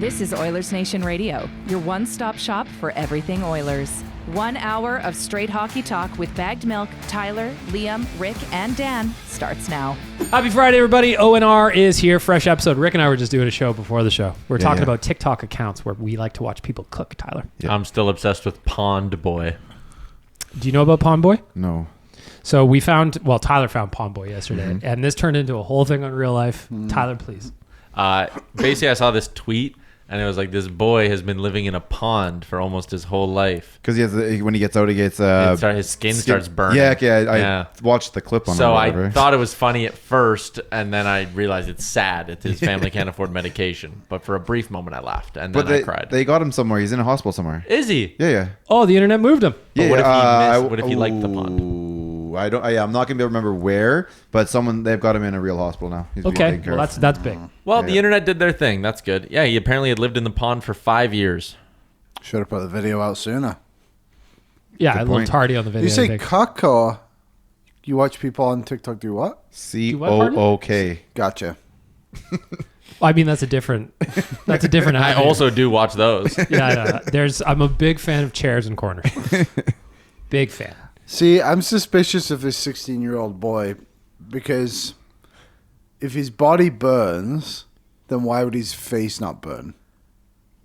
This is Oilersnation Radio, your one-stop shop for everything Oilers. 1 hour of straight hockey talk with Bagged Milk, Tyler, Liam, Rick, and Dan starts now. Happy Friday, everybody. ONR is here. Fresh episode. Rick and I were just doing a show before the show. We're talking about TikTok accounts where we like to watch people cook, Tyler. Yeah. I'm still obsessed with Pond Boy. Do you know about Pond Boy? No. So Tyler found Pond Boy yesterday, and this turned into a whole thing on real life. Tyler, please. Basically, I saw this tweet, and it was like, this boy has been living in a pond for almost his whole life. Because when he gets out, he gets... his skin starts burning. I watched the clip on it. So I thought it was funny at first, and then I realized it's sad that his family can't afford medication. But for a brief moment, I laughed, and then I cried. They got him somewhere. He's in a hospital somewhere. Is he? Yeah. Oh, the internet moved him. Yeah. What if he liked the pond? I'm not gonna be able to remember where, but they've got him in a real hospital now. He's okay, well that's big. Well, the internet did their thing. That's good. Yeah, he apparently had lived in the pond for 5 years. Should have put the video out sooner. Yeah, a little tardy on the video. You say cuck, or you watch people on TikTok do what? COOK. Gotcha. I mean, that's a different. I also do watch those. Yeah, I'm a big fan of chairs and corners. Big fan. See, I'm suspicious of this 16-year-old boy because if his body burns, then why would his face not burn?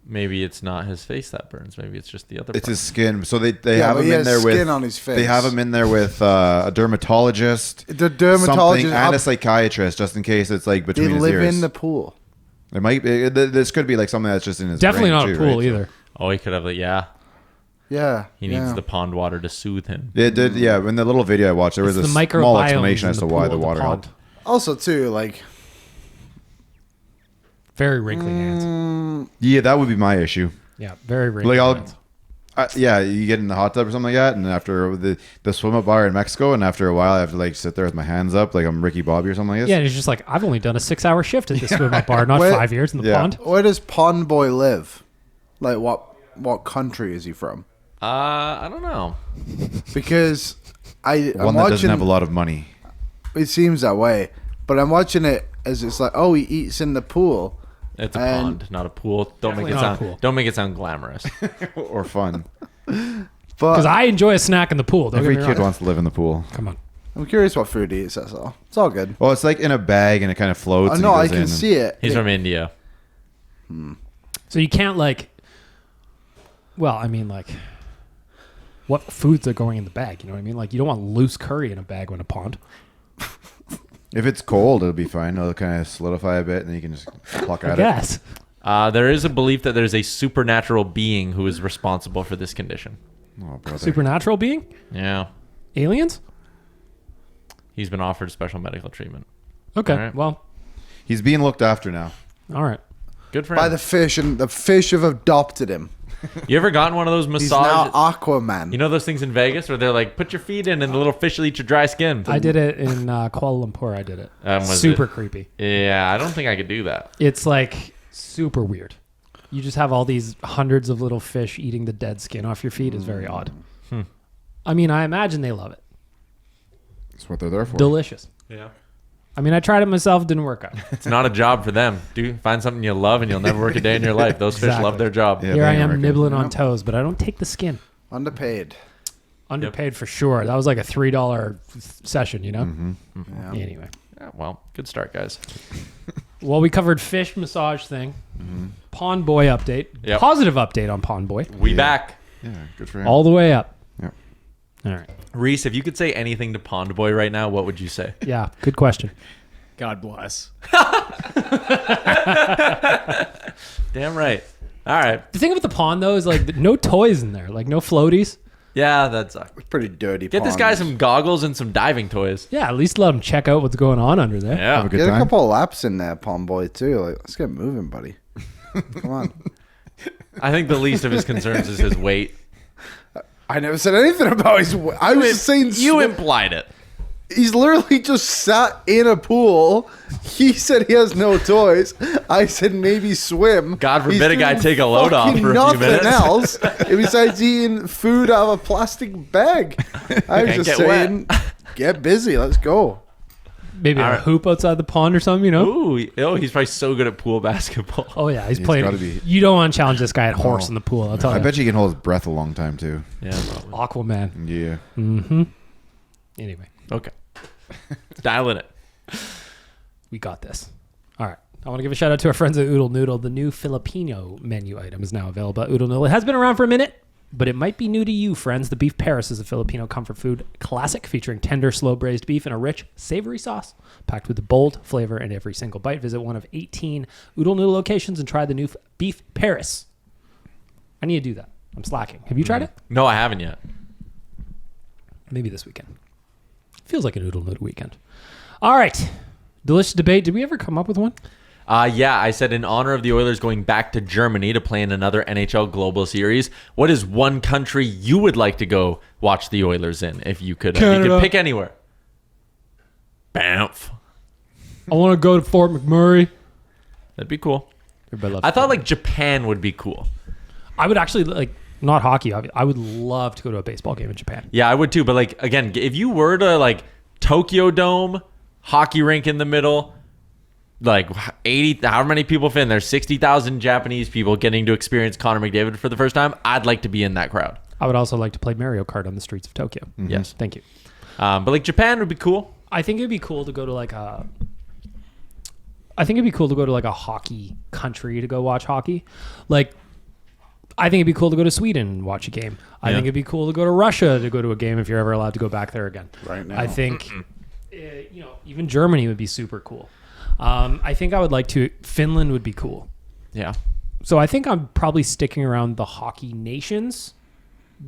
Maybe it's not his face that burns. Maybe it's just the other. It's his skin. So they have him in there with skin on his face. They have him in there with a dermatologist, and a psychiatrist, just in case it's like between his ears. They live in the pool. It might be. This could be like something that's just in his. Definitely not brain a pool either. Oh, he could have Yeah. He needs the pond water to soothe him. It did, yeah. In the little video I watched, there was a small explanation as to why the water helped. Also, too, like... Very wrinkly hands. Yeah, that would be my issue. Yeah, very wrinkly hands. You get in the hot tub or something like that, and after the swim-up bar in Mexico, and after a while I have to like sit there with my hands up like I'm Ricky Bobby or something like this. Yeah, and he's just like, I've only done a 6-hour shift at the swim-up bar, not 5 years in the pond. Where does Pond Boy live? Like, what country is he from? I don't know. Because I'm that doesn't have a lot of money. It seems that way, but I'm watching it as it's like, he eats in the pool. It's a pond, not a pool. Don't make it sound glamorous or fun. Because I enjoy a snack in the pool. Every kid wants to live in the pool. Come on. I'm curious what food he eats. That's all. It's all good. Well, it's like in a bag and it kind of floats. Oh no, I can see it. He's from India. So you can't what foods are going in the bag? You know what I mean? Like, you don't want loose curry in a bag when a pond. If it's cold, it'll be fine. It'll kind of solidify a bit, and then you can just pluck at it. Yes. There is a belief that there's a supernatural being who is responsible for this condition. Oh, brother. Supernatural being? Yeah. Aliens? He's been offered special medical treatment. Okay, right. Well. He's being looked after now. All right. Good for him. By the fish, and the fish have adopted him. You ever gotten one of those massages? He's now Aquaman. You know those things in Vegas where they're like, put your feet in and the little fish will eat your dry skin? I did it in Kuala Lumpur. I did it. Super creepy. Yeah, I don't think I could do that. It's like super weird. You just have all these hundreds of little fish eating the dead skin off your feet. Is very odd. I mean, I imagine they love it. That's what they're there for. Delicious. Yeah. I mean, I tried it myself. Didn't work out. It's not a job for them. Find something you love and you'll never work a day in your life. Those fish love their job. Yeah, here I am nibbling on toes, but I don't take the skin. Underpaid For sure. That was like a $3 session, you know? Yeah. Anyway. Yeah, well, good start, guys. Well, we covered fish massage thing. Pond Boy update. Yep. Positive update on Pond Boy. We back. Yeah, good for him. All the way up. Yep. All right. Reese, if you could say anything to Pond Boy right now, what would you say? Yeah, good question. God bless. Damn right. All right. The thing with the pond, though, is like no toys in there. Like no floaties. Yeah, that's pretty dirty. Get this guy some goggles and some diving toys. Yeah, at least let him check out what's going on under there. Yeah. Have a good Get time. a couple of laps in there, Pond Boy, too. Like, let's get moving, buddy. Come on. I think the least of his concerns is his weight. I never said anything about his weight. I was just saying... You implied it. He's literally just sat in a pool. He said he has no toys. I said maybe swim. God forbid a guy take a load off for a few minutes. Nothing else besides eating food out of a plastic bag. I was just saying, get busy. Let's go. Maybe a hoop outside the pond or something, you know? Ooh, he's probably so good at pool basketball. Oh, yeah. He's gotta playing. be. You don't want to challenge this guy at horse in the pool. I'll tell I you. bet you can hold his breath a long time too. Yeah, probably. Aquaman. Yeah. Mm-hmm. Anyway, Okay. Dialing it. we got this. All right. I want to give a shout out to our friends at Oodle Noodle. The new Filipino menu item is now available at Oodle Noodle. It has been around for a minute, but it might be new to you, friends. The Beef Paris is a Filipino comfort food classic featuring tender, slow-braised beef and a rich, savory sauce packed with bold flavor in every single bite. Visit one of 18 Oodle Noodle locations and try the new Beef Paris. I need to do that. I'm slacking. Have you tried it? No, I haven't yet. Maybe this weekend. Feels like an Oodle Noodle weekend. All right. Delicious debate. Did we ever come up with one? Yeah, I said in honor of the Oilers going back to Germany to play in another NHL Global Series, what is one country you would like to go watch the Oilers in if you could? You could pick anywhere. Banff. I want to go to Fort McMurray. That'd be cool. Everybody loves I thought Fort like Japan would be cool. I would actually like, not hockey. I would love to go to a baseball game in Japan. Yeah, I would too. But like, again, if you were to like Tokyo Dome, hockey rink in the middle, like 80, how many people fit in there? 60,000 Japanese people getting to experience Connor McDavid for the first time. I'd like to be in that crowd. I would also like to play Mario Kart on the streets of Tokyo. Mm-hmm. Yes. Thank you. But like Japan would be cool. I think it'd be cool to go to like a. I think it'd be cool to go to like a hockey country to go watch hockey. Like, I think it'd be cool to go to Sweden and watch a game. I think it'd be cool to go to Russia to go to a game if you're ever allowed to go back there again. Right now. I think, even Germany would be super cool. I think I would like to. Finland would be cool. Yeah. So I think I'm probably sticking around the hockey nations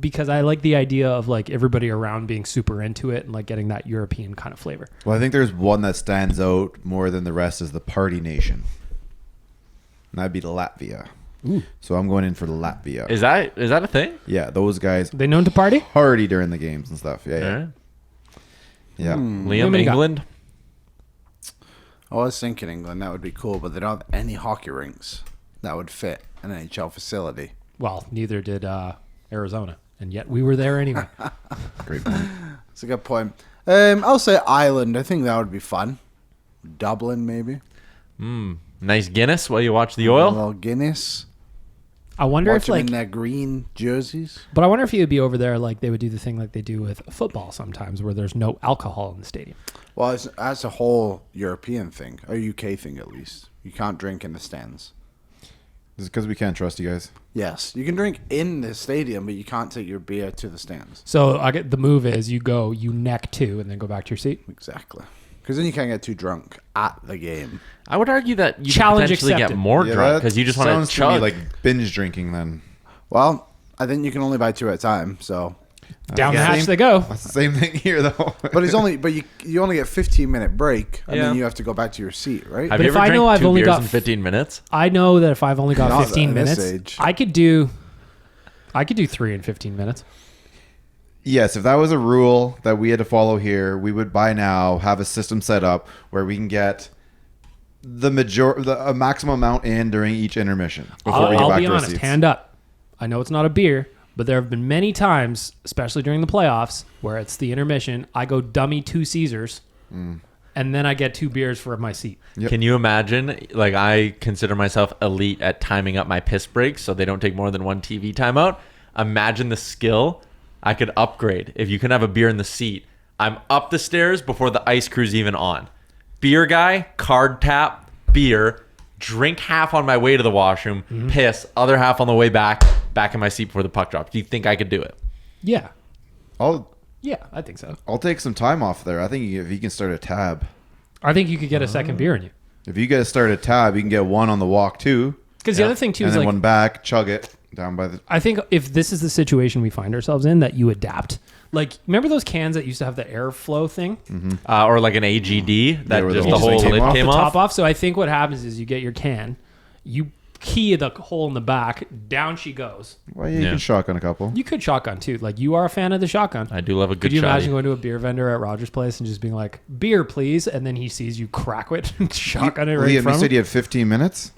because I like the idea of like everybody around being super into it and like getting that European kind of flavor. Well, I think there's one that stands out more than the rest is the party nation. And that'd be Latvia. Ooh. So I'm going in for Latvia. Is that a thing? Yeah, those guys They known to party? party during the games and stuff. Yeah, yeah. All right. Yeah. Liam, many got? England. I was thinking England, that would be cool, but they don't have any hockey rinks that would fit an NHL facility. Well, neither did Arizona, and yet we were there anyway. Great point. That's a good point. I'll say Ireland. I think that would be fun. Dublin, maybe. Nice Guinness while you watch the A oil. little Guinness. I wonder Watch if them like, in their green jerseys. but I wonder if you would be over there like they would do the thing like they do with football sometimes, where there's no alcohol in the stadium. Well, that's a whole European thing, or UK thing at least. You can't drink in the stands. This is because we can't trust you guys. Yes, you can drink in the stadium, but you can't take your beer to the stands. So I get the move is you neck two, and then go back to your seat. Exactly. Because then you can't get too drunk at the game. I would argue that you could Challenge potentially accepted. get more Yeah, drunk that because you just want sounds to chug. me like binge drinking then. Well, I think you can only buy two at a time. So, Down the Yeah. hatch Same- they go. That's the same thing here though. but you only get 15-minute break, and Yeah. then you have to go back to your seat, right? Have But you if ever I drank know I've two only beers got in 15 minutes? I know that if I've only got Not 15 at this minutes, age. I could do 3 in 15 minutes. Yes, if that was a rule that we had to follow here, we would by now have a system set up where we can get a maximum amount in during each intermission before we get I'll back be to our honest, seats. hand up. I know it's not a beer, but there have been many times, especially during the playoffs, where it's the intermission. I go dummy 2 Caesars, and then I get 2 beers for my seat. Yep. Can you imagine? Like, I consider myself elite at timing up my piss breaks so they don't take more than one TV timeout. Imagine the skill I could upgrade if you can have a beer in the seat. I'm up the stairs before the ice crew's even on. Beer guy, card tap, beer, drink half on my way to the washroom, piss, other half on the way back in my seat before the puck drops. Do you think I could do it? Yeah. I'll I think so. take some time off there. I think if you can start a tab. I think you could get a second beer in you. If you guys start a tab, you can get one on the walk too. Because the other thing, too, And is then like, one back, chug it down by the I think if this is the situation we find ourselves in, that you adapt. Like, remember those cans that used to have the airflow thing? Or like an AGD that where just the the whole whole thing lid came off? came the top off? off. So I think what happens is you get your can, you key the hole in the back, down she goes. Well, yeah, you Yeah. can shotgun a couple. You could shotgun too. Like, you are a fan of the shotgun. I do love a good Could you imagine shotty. going to a beer vendor at Rogers Place and just being like, beer, please? And then he sees you crack it and shotgun it right Liam, in you front of said him? you have 15 minutes?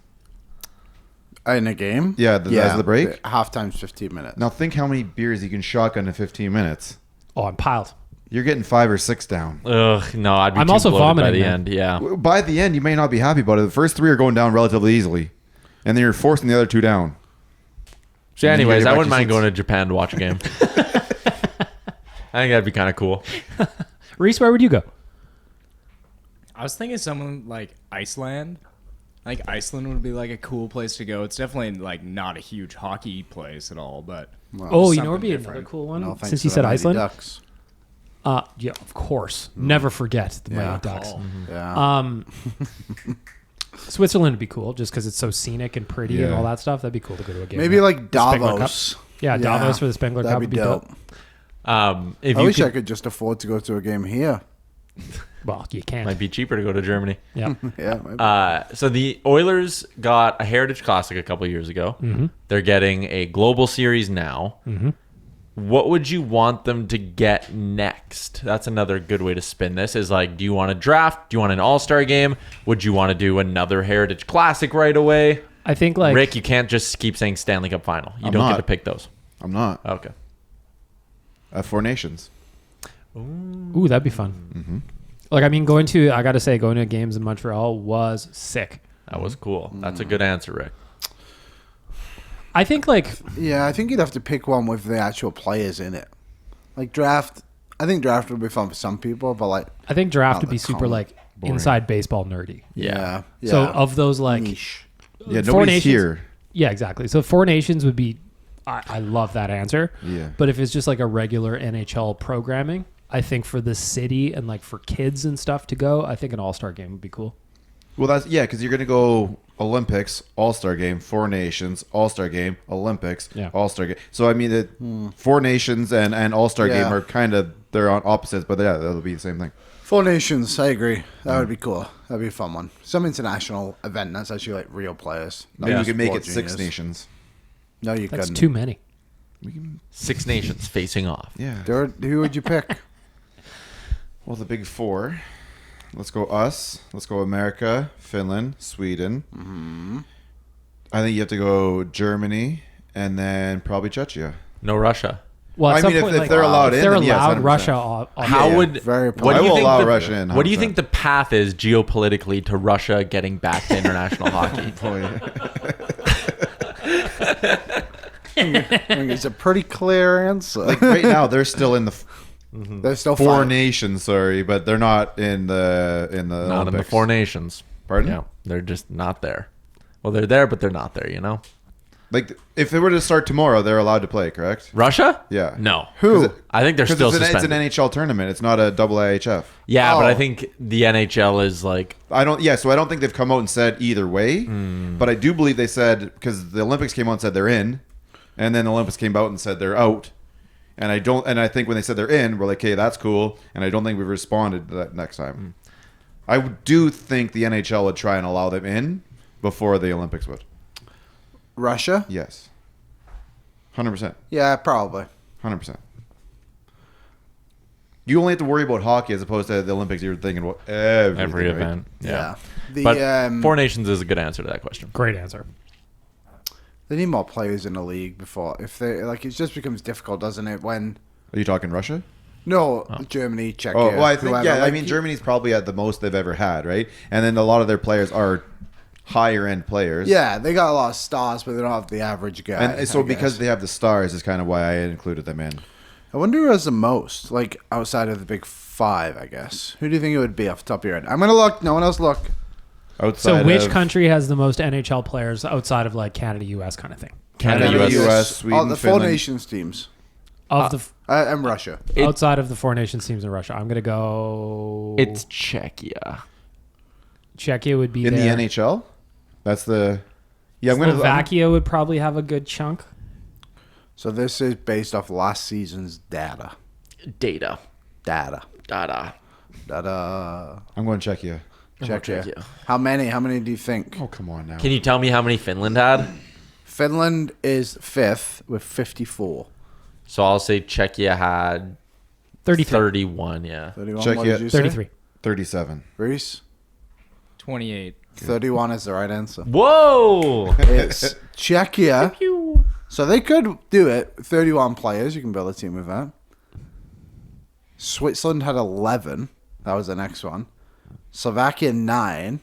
In a game? Yeah, as the break? Half time's 15 minutes. Now think how many beers you can shotgun in 15 minutes. Oh, I'm piled. You're getting 5 or 6 down. Ugh, no, I'd be I'm too also bloated by vomiting, the man. end. Yeah. By the end, you may not be happy about it. The first 3 are going down relatively easily, and then you're forcing the other 2 down. So, And then you anyways, get I back wouldn't to mind seats. going to Japan to watch a game. I think that'd be kind of cool. Reese, where would you go? I was thinking someone like Iceland. I think Iceland would be like a cool place to go. It's definitely like not a huge hockey place at all, but Oh, you know, would something be different. another cool one. No, thanks Since to you said the Mighty Iceland. Ducks. Yeah, of course. Never forget the Mighty Ducks. Yeah. Switzerland would be cool just because it's so scenic and pretty and Yeah. all that stuff. That'd be cool to go to a game. Maybe like The Spengler Cup. Davos. Yeah, Davos for the Spengler Cup That'd would be dope. If I you wish I could, could just afford to go to a game here. Well, you can't. might be cheaper to go to Germany. Yeah. Yeah. Maybe. So the Oilers got a Heritage Classic a couple years ago. Mm-hmm. They're getting a Global Series now. What would you want them to get next? That's another good way to spin this. Is like, do you want a draft? Do you want an All-Star game? Would you want to do another Heritage Classic right away? I think like Rick, you can't just keep saying Stanley Cup Final. You I'm don't get not. to pick those. I'm not. Okay. 4 Nations. ooh, that'd be fun. Like, I mean, going to games in Montreal was sick. That was cool. That's a good answer, Rick. I think like Yeah, I think you'd have to pick one with the actual players in it. Like draft. I think draft would be fun for some people, but like I think draft Not would be the super common. like Boring. inside baseball nerdy. yeah. So of those like niche. Yeah, Four nobody's Nations- here. Yeah, exactly. So 4 Nations would be. I love that answer. Yeah. But if it's just like a regular NHL programming, I think for the city and like for kids and stuff to go, I think an All-Star game would be cool. Well, that's because you're gonna go Olympics, All-Star game, 4 Nations, All-Star game, Olympics, Yeah. All-Star game. So I mean, the 4 Nations and All-Star Yeah. game are kind of they're on opposites, but yeah, that'll be the same thing. 4 Nations, I agree. That would be cool. That'd be a fun one. Some international event that's actually like real players. not Maybe we just could make war it 6 juniors. nations. No, you That's couldn't. too many. 6 nations facing off. Yeah. Who would you pick? Well, the big 4. Let's go us. Let's go America, Finland, Sweden. I think you have to go Germany and then probably Czechia. No Russia. Well, at I some mean, if- point, if like, they're allowed if in, they're then yes, allowed 100%. Russia. How Yeah, would very what I do you will think allow the, Russia in, What do you 100%. think the path is geopolitically to Russia getting back to international hockey? I think it's a pretty clear answer. Like right now, they're still in the They're still 4 fine. nations. Sorry, but they're not in the Not in the Olympics. 4 nations. Pardon? Yeah, they're just not there. Well, they're there, but they're not there. You know, Like if they were to start tomorrow, they're allowed to play. Correct? Russia? Yeah. No. Who? I think they're still Because it's suspended. an NHL tournament. It's not a double IHF. Yeah, but I Oh. think the NHL is like I don't. Yeah, so I don't think they've come out and said either way. But I do believe they said because the Olympics came out and said they're in, and then the Olympics came out and said they're out. And I don't. And I think when they said they're in, we're like, hey, that's cool. And I don't think we've responded to that next time. I do think the NHL would try and allow them in before the Olympics would. Russia? Yes. 100%. Yeah, probably. 100%. You only have to worry about hockey as opposed to the Olympics. You're thinking about everything, every right? event. Yeah. The But 4 nations is a good answer to that question. Great answer. they need more players in the league before if they like it just becomes difficult, doesn't it? When Are you talking Russia? no Germany, Czechia. Oh, well, I think, whoever, yeah. I like, mean, Germany's probably at the most they've ever had, right? And then a lot of their players are higher end players. Yeah, they got a lot of stars, but they don't have the average guy. And so I because guess. they have the stars is kind of why I included them in. I wonder who has the most, like outside of the big 5, I guess. Who do you think it would be off the top of your head? I'm gonna look. No one else look. Outside So, which of country has the most NHL players outside of like Canada, US kind of thing? Canada, Canada, US. US, Sweden, the 4 Finland. nations teams. Of the And Russia. outside of the 4 nations teams in Russia, I'm gonna go. It's Czechia. Czechia would be in there. the NHL. That's the. Yeah, I'm gonna. Slovakia would probably have a good chunk. So this is based off last season's data. Data. Data. Dada. Data. I'm going Czechia. Czechia. How many? How many do you think? Oh, come on now. Can you tell me how many Finland had? Finland is 5th with 54. So I'll say Czechia had 33. 31, yeah. 31. Czechia- What did you say? 33. 37. Reese? 28. 31 is the right answer. Whoa! It's Czechia. So they could do it. 31 players. You can build a team with that. Switzerland had 11. That was the next one. Slovakia 9.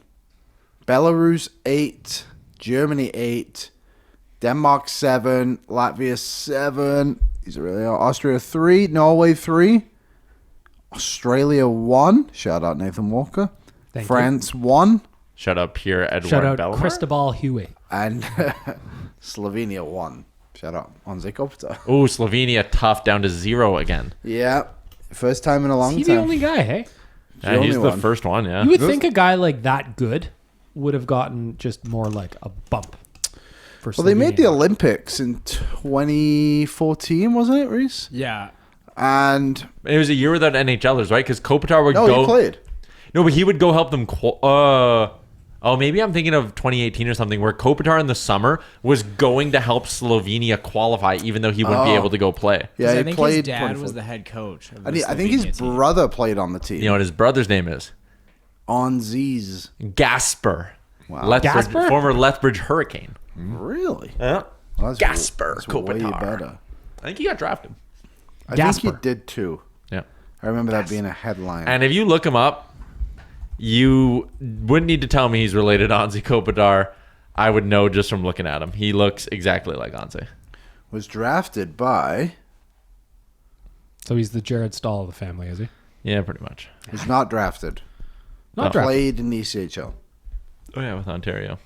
Belarus 8. Germany 8. Denmark 7. Latvia 7. These are really Austria 3. Norway 3. Australia 1. Shout out Nathan Walker. Thank France 1. Shut up here, Edward Shout out Belmar. Cristobal Huey. And Slovenia 1. Shout out Ondřej Kopitar. Ooh, Slovenia tough, down to 0 again. Yeah. First time in a long Is he time. the only guy, hey? Yeah, he's only the one. first one, yeah. You would think a guy like that good would have gotten just more like a bump. For Well, they made the Slovenia. Olympics in 2014, wasn't it, Reese? Yeah. And It was a year without NHLers, right? Because Kopitar would no, go. he played. No, but he would go help them. Oh, maybe I'm thinking of 2018 or something, where Kopitar in the summer was going to help Slovenia qualify, even though he wouldn't be able to go play. Yeah, 'Cause he I think played. his dad 24. was the head coach. Of the I think his Slovenia team. brother played on the team. You know what his brother's name is? Onziz. Gasper. Wow. Lethbridge, Gasper? former Lethbridge Hurricane. Really? Yeah. Well, that's Gasper that's way Kopitar. better. I think he got drafted. I think Gasper. he did too. Yeah. I remember that being a headline. And if you look him up, you wouldn't need to tell me he's related to Ondřej Kopitar. I would know just from looking at him. He looks exactly like Ondřej. was drafted by. So he's the Jared Stahl of the family, is he? Yeah, pretty much. Was not drafted. Not drafted. Played in the ECHL. Oh, yeah, with Ontario.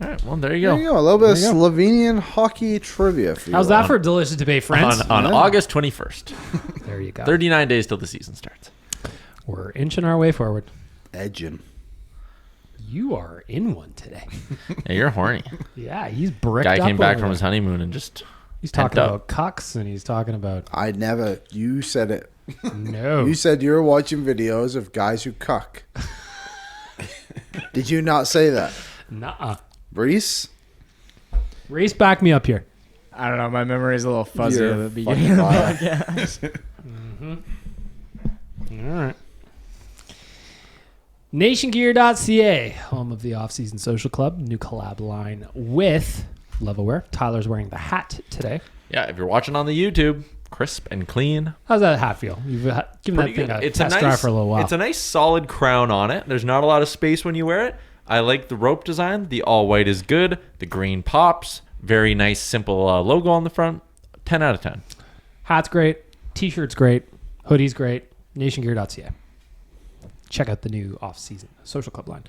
All right, well, there you There go. you go. A little bit of There you go. Slovenian hockey trivia for you. How's that for a delicious debate, friends? On August 21st. There you go. 39 days till the season starts. We're inching our way forward. Edging. You are in one today. Yeah, you're horny. Yeah, he's bricked Guy up came back over from his there. honeymoon and just He's pent talking up. about cucks and he's talking about I never. You said it. no. You said you were watching videos of guys who cuck. Did you not say that? Nuh-uh. Reese? Reese, back me up here. I don't know. My memory's a little fuzzy You're at the a beginning of the fucking podcast. All right. NationGear.ca, home of the off-season social club, new collab line with Levelwear. Tyler's wearing the hat today. Yeah, if you're watching on the YouTube, crisp and clean. How's that hat feel? You've given that Pretty thing good. a test drive for a little while. It's a nice solid crown on it. There's not a lot of space when you wear it. I like the rope design. The all white is good. The green pops. Very nice, simple logo on the front. 10 out of 10. Hat's great. T-shirt's great. Hoodie's great. NationGear.ca. Check out the new off-season social club line.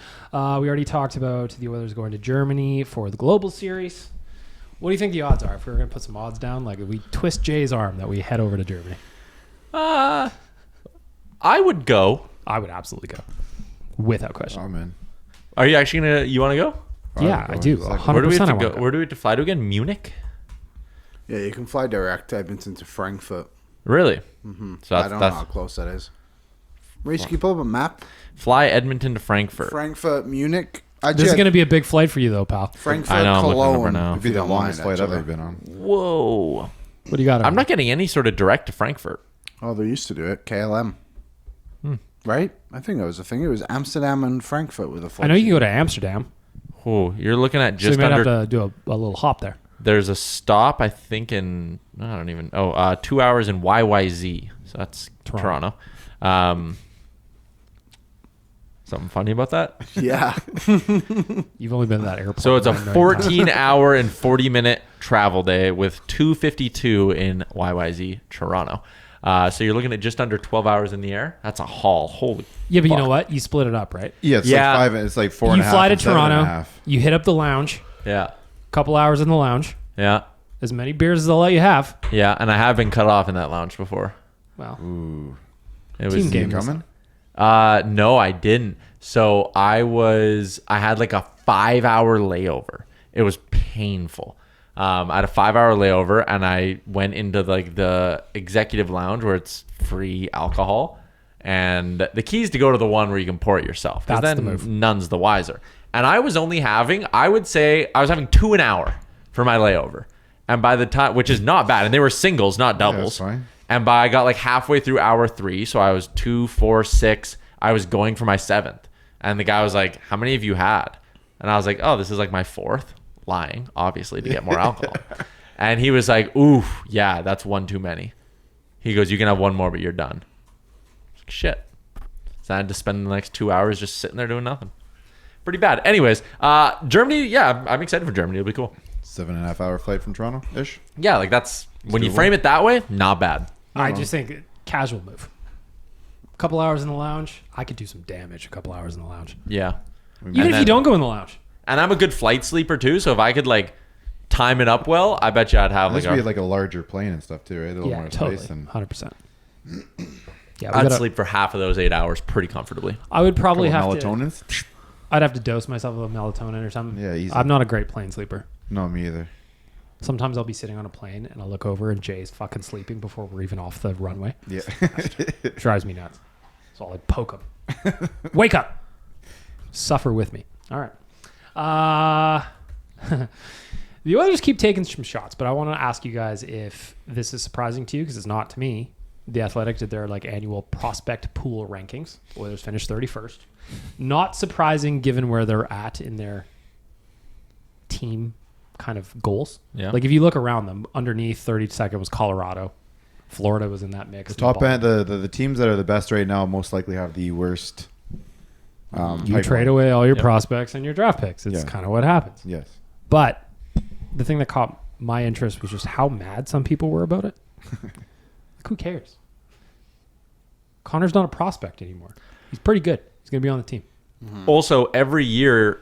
We already talked about the Oilers going to Germany for the Global Series. What do you think the odds are? If we were going to put some odds down, like if we twist Jay's arm that we head over to Germany, I would go. I would absolutely go, without question. Oh man. Are you actually going to, you want to go? Yeah, I do. 100%. Where do we have I to wanna go? Where do we have to fly to again? Munich? Yeah, you can fly direct Edmonton to Frankfurt. Really? Mm-hmm. So I don't know how close that is. Reese, can you pull up a map? fly Edmonton to Frankfurt. Frankfurt, Munich. This is going to be a big flight for you, though, pal. Frankfurt, I know, I'm looking over Cologne. now. It'd be if you the don't longest mind, flight I've actually. ever been on. Whoa. What do you got? I'm not getting any sort of direct to Frankfurt. Oh, they used to do it. KLM. Right? I think that was the thing. It was Amsterdam and Frankfurt with a flight. I know you can go to Amsterdam, Oh, you're looking at so just you might under. have to do a little hop there. There's a stop, I think, in. I don't even. 2 hours in YYZ. So that's Toronto. Something funny about that? Yeah. You've only been to that airport. So it's a 9 million times. 14-hour and 40-minute travel day with 2:52 in YYZ Toronto. So you're looking at just under 12 hours in the air. That's a haul. Holy. Yeah, but you fuck. know what? You split it up, right? Yeah, it's Yeah. like 5. It's like 4 and You a half. fly to and 7 and a Toronto. half. You hit up the lounge. Yeah. Couple hours in the lounge. Yeah. As many beers as they'll let you have. Yeah. And I have been cut off in that lounge before. Well, Ooh. It Team was game. Coming? No, I didn't. So I had like a 5-hour layover. It was painful. I had a 5-hour layover and I went into like the executive lounge where it's free alcohol. And the key is to go to the one where you can pour it yourself. Because That's then the move. none's the wiser. And I was only having, I would say, I was having 2 an hour for my layover. And by the time, which is not bad. And they were singles, not doubles. that's fine. And I got like halfway through hour 3. So I was 2, 4, 6. I was going for my 7th. And the guy was like, how many have you had? And I was like, oh, this is like my 4th. Lying, obviously, to get more alcohol. And he was like, ooh, yeah, that's one too many. He goes, you can have one more, but you're done. Like, shit. So I had to spend the next 2 hours just sitting there doing nothing. Pretty bad. Anyways, Germany, yeah, I'm excited for Germany. It'll be cool. 7.5 hour flight from Toronto-ish. Yeah, like that's, when you frame it that way, not bad. I just think casual move. A couple hours in the lounge, I could do some damage. A couple hours in the lounge. Yeah. Even if you don't go in the lounge. And I'm a good flight sleeper too, so if I could like time it up well, I bet you I'd have This would be like a larger plane and stuff too, right? A little Yeah, more totally. space. And 100%. Yeah, I'd sleep for half of those 8 hours pretty comfortably. I would probably have melatonin. to. I'd have to dose myself with melatonin or something. Yeah, easy. I'm not a great plane sleeper. No, me either. Sometimes I'll be sitting on a plane and I'll look over and Jay's fucking sleeping before we're even off the runway. Yeah. Drives me nuts. So I'll like poke him. Wake up. Suffer with me. All right. The Oilers keep taking some shots, but I want to ask you guys if this is surprising to you, because it's not to me. The Athletic did their like annual prospect pool rankings. The Oilers finished 31st. Not surprising given where they're at in their team kind of goals. Yeah. Like if you look around them, underneath 32nd was Colorado. Florida was in that mix. The top end, the teams that are the best right now most likely have the worst. You pipeline. trade away all your prospects and your draft picks. It's kind of what happens. Yes. But the thing that caught my interest was just how mad some people were about it. Like, who cares? Connor's not a prospect anymore. He's pretty good. He's going to be on the team. Also, every year,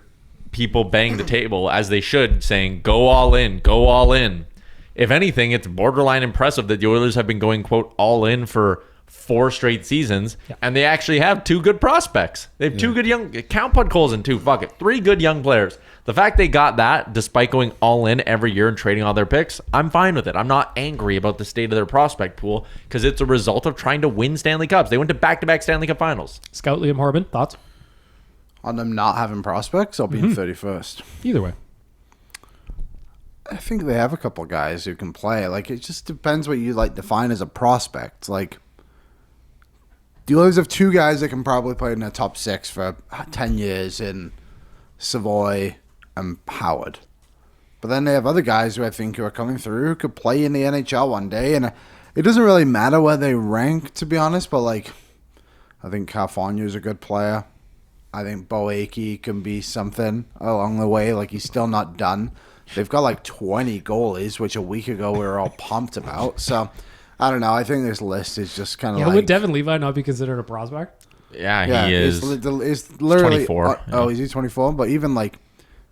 people bang the table, as they should, saying, go all in, go all in. If anything, it's borderline impressive that the Oilers have been going, quote, all in for 4 straight seasons, and they actually have 2 good prospects. They have 2 good young, count Podkolzin too, fuck it, 3 good young players. The fact they got that, despite going all in every year and trading all their picks, I'm fine with it. I'm not angry about the state of their prospect pool, because it's a result of trying to win Stanley Cups. They went to back-to-back Stanley Cup finals. Scout Liam Horban, thoughts? On them not having prospects or being 31st? Either way. I think they have a couple guys who can play. Like, it just depends what you like define as a prospect. Like, the Oilers have 2 guys that can probably play in the top 6 for 10 years in Savoy and Howard. But then they have other guys who I think who are coming through who could play in the NHL one day. And it doesn't really matter where they rank, to be honest. But, like, I think California's a good player. I think Bo Akey can be something along the way. Like, he's still not done. They've got like 20 goalies, which a week ago we were all pumped about. So, I don't know. I think this list is just kind of like... Would Devin Levi not be considered a prospect? Yeah, he is. It's literally... 24. Oh, is he 24? But even like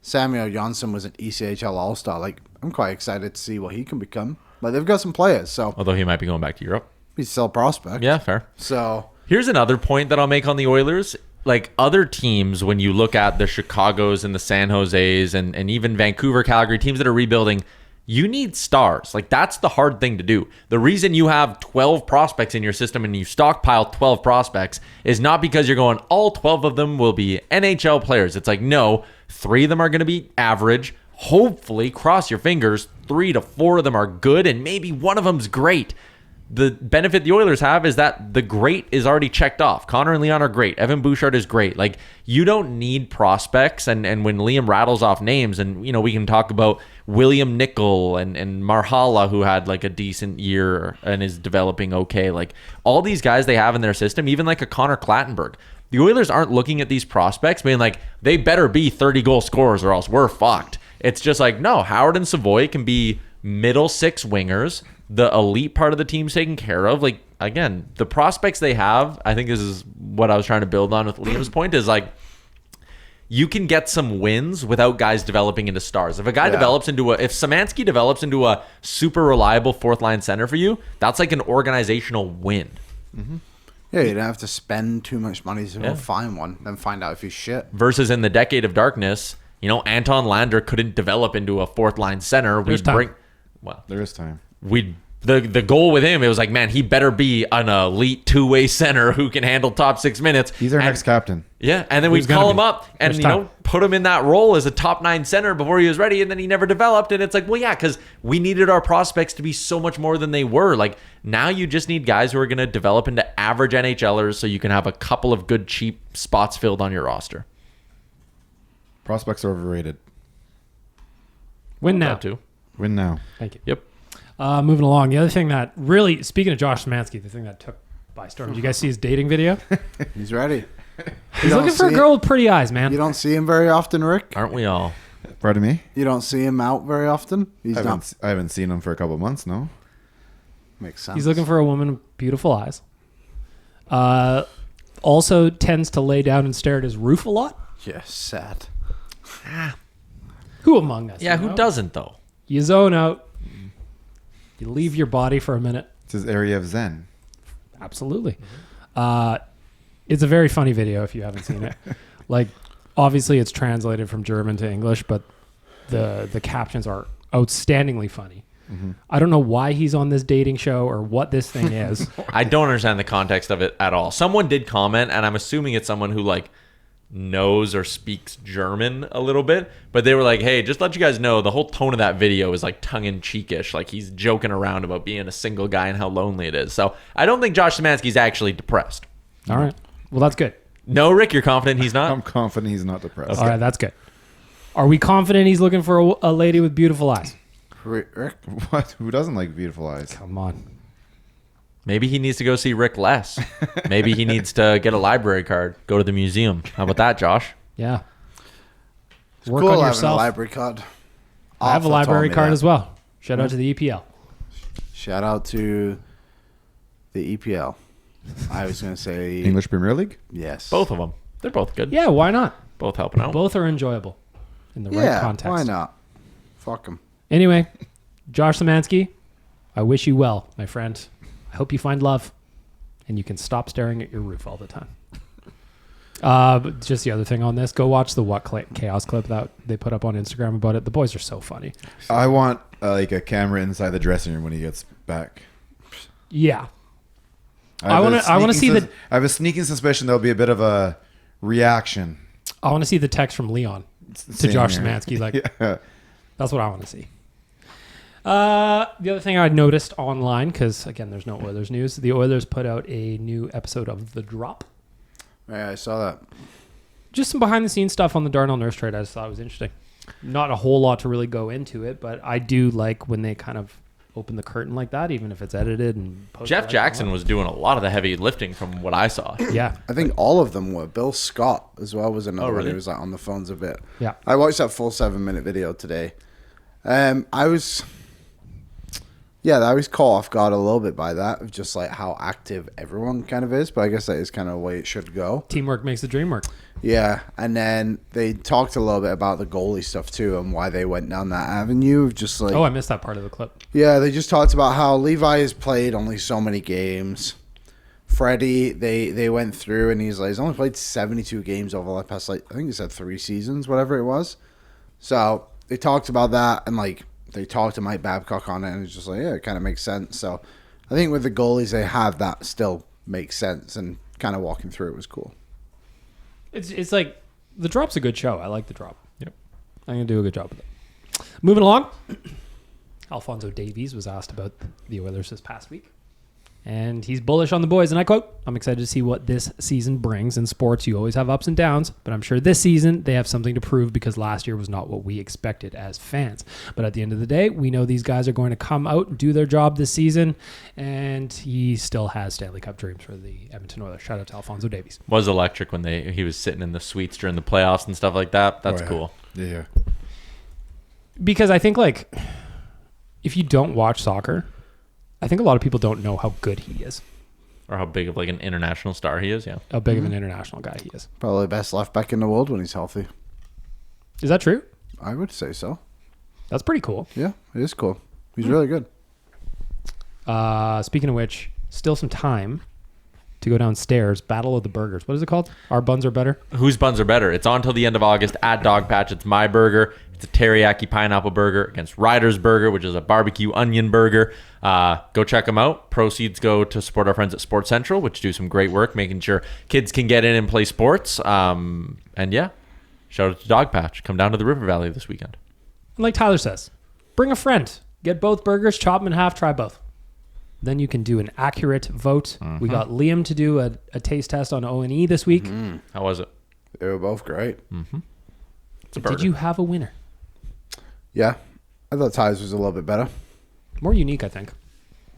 Samuel Johnson was an ECHL All-Star. Like, I'm quite excited to see what he can become. Like, they've got some players, so... Although he might be going back to Europe. He's still a prospect. Yeah, fair. So... Here's another point that I'll make on the Oilers. Like other teams, when you look at the Chicagos and the San Jose's and even Vancouver, Calgary, teams that are rebuilding, you need stars. Like, that's the hard thing to do. The reason you have 12 prospects in your system and you stockpile 12 prospects is not because you're going, all 12 of them will be NHL players. It's like, no, 3 of them are going to be average. Hopefully, cross your fingers, 3 to 4 of them are good and maybe one of them's great. The benefit the Oilers have is that the great is already checked off. Connor and Leon are great. Evan Bouchard is great. Like, you don't need prospects. And when Liam rattles off names, and, you know, we can talk about William Nickel and Marhala, who had like a decent year and is developing okay. Like, all these guys they have in their system, even like a Connor Clattenburg. The Oilers aren't looking at these prospects being like, they better be 30-goal scorers or else we're fucked. It's just like, no, Howard and Savoy can be middle 6 wingers. The elite part of the team's taken care of. Like, again, the prospects they have, I think this is what I was trying to build on with Liam's point, is like, you can get some wins without guys developing into stars. If a guy develops into if Samanski develops into a super reliable 4th-line center for you, that's like an organizational win. Mm-hmm. Yeah, you don't have to spend too much money to go find one, then find out if he's shit. Versus in the decade of darkness, you know, Anton Lander couldn't develop into a 4th-line center. There is time. The goal with him, it was like, man, he better be an elite 2-way center who can handle top 6 minutes. He's our next captain. Yeah, and then we'd call him up and, you know, put him in that role as a top 9 center before he was ready, and then he never developed. And it's like, well, yeah, because we needed our prospects to be so much more than they were. Like, now you just need guys who are going to develop into average NHLers so you can have a couple of good, cheap spots filled on your roster. Prospects are overrated. Win now. Too. Win now. Thank you. Yep. Moving along. The other thing that really, speaking of Josh Samanski, the thing that took by storm. Did you guys see his dating video? He's ready. He's looking for a girl with pretty eyes, man. You don't see him very often, Rick? Aren't we all? Pardon me? You don't see him out very often? I haven't seen him for a couple of months, no? Makes sense. He's looking for a woman with beautiful eyes. Also tends to lay down and stare at his roof a lot. Yeah, sad. Who among us? Yeah, you who know? doesn't though? You zone out. You leave your body for a minute. It's his area of zen. Absolutely. It's a very funny video if you haven't seen it. Like, obviously it's translated from German to English, but the captions are outstandingly funny. Mm-hmm. I don't know why he's on this dating show or what this thing is. I don't understand the context of it at all. Someone did comment, and I'm assuming it's someone who like knows or speaks German a little bit, but they were like, hey, just let you guys know the whole tone of that video is like tongue-in-cheekish, like he's joking around about being a single guy and how lonely it is. So I don't think Josh Samanski's actually depressed. All right, well, that's good. No, Rick, you're confident he's not? I'm confident he's not depressed. All right, that's good. Are we confident he's looking for a lady with beautiful eyes? Rick? What? Who doesn't like beautiful eyes? Come on. Maybe he needs to go see Rick less. Maybe he needs to get a library card, go to the museum. How about that, Josh? Yeah. It's Work cool on having yourself. a library card. I have a Alpha told library me card that. as well. Shout out to the EPL. Shout out to the EPL. I was going to say... English Premier League? Yes. Both of them. They're both good. Yeah, why not? Both helping out. Both are enjoyable in the right Yeah, context. why not? Fuck them. Anyway, Josh Samanski, I wish you well, my friend. I hope you find love and you can stop staring at your roof all the time. But just the other thing on this, go watch the Chaos clip that they put up on Instagram about it. The boys are so funny. I want like a camera inside the dressing room when he gets back. Yeah. I wanna see the- I have a sneaking suspicion there'll be a bit of a reaction. I want to see the text from Leon to Same Josh here. Samanski. Like, Yeah. that's what I want to see. The other thing I noticed online, because again, there's no Oilers news. The Oilers put out a new episode of The Drop. Yeah, I saw that. Just some behind the scenes stuff on the Darnell Nurse trade. I just thought it was interesting. Not a whole lot to really go into it, but I do like when they kind of open the curtain like that, even if it's edited and posted. Jeff Jackson was doing a lot of the heavy lifting from what I saw. Yeah. I think all of them were. Bill Scott as well was another Oh, really? one who was like on the phones a bit. Yeah. I watched that full 7-minute video today. I was caught off guard a little bit by that, of just like how active everyone kind of is, but I guess that is kind of the way it should go. Teamwork makes the dream work. Yeah, and then they talked a little bit about the goalie stuff too and why they went down that avenue of just like... Oh, I missed that part of the clip. Yeah, they just talked about how Levi has played only so many games. Freddie, they went through and he's like, he's only played 72 games over the past, like, I think he said 3 seasons, whatever it was. So they talked about that and like they talked to Mike Babcock on it and it's just like, yeah, it kind of makes sense. So I think with the goalies they have, that still makes sense, and kind of walking through it was cool. It's like, The Drop's a good show. I like The Drop. Yep. I'm going to do a good job with it. Moving along. Alphonso Davies was asked about the Oilers this past week. And he's bullish on the boys, and I quote, "I'm excited to see what this season brings. In sports, you always have ups and downs, but I'm sure this season they have something to prove because last year was not what we expected as fans. But at the end of the day, we know these guys are going to come out and do their job this season, and he still has Stanley Cup dreams for the Edmonton Oilers." Shout out to Alphonso Davies. Was electric when he was sitting in the suites during the playoffs and stuff like that. That's Oh, yeah. cool. Yeah. Because I think, like, if you don't watch soccer, I think a lot of people don't know how good he is, Or how big of like an international star he is. Yeah. how big of an international guy he is. Probably the best left back in the world when he's healthy. Is that true? I would say so. That's pretty cool. Yeah, it is cool. He's really good. Speaking of which, still some time to go downstairs. Battle of the Burgers. What is it called? Our buns are better. Whose buns are better? It's on till the end of August at Dog Patch. It's my burger. It's a teriyaki pineapple burger against Ryder's Burger, which is a barbecue onion burger. Go check them out. Proceeds go to support our friends at Sports Central, which do some great work making sure kids can get in and play sports. And yeah, shout out to Dog Patch. Come down to the River Valley this weekend. And like Tyler says, bring a friend. Get both burgers, chop them in half, try both. Then you can do an accurate vote. We got Liam to do a taste test on O&E this week. How was it? They were both great. It's a burger. Did you have a winner? Yeah. I thought Ty's was a little bit better. More unique, I think.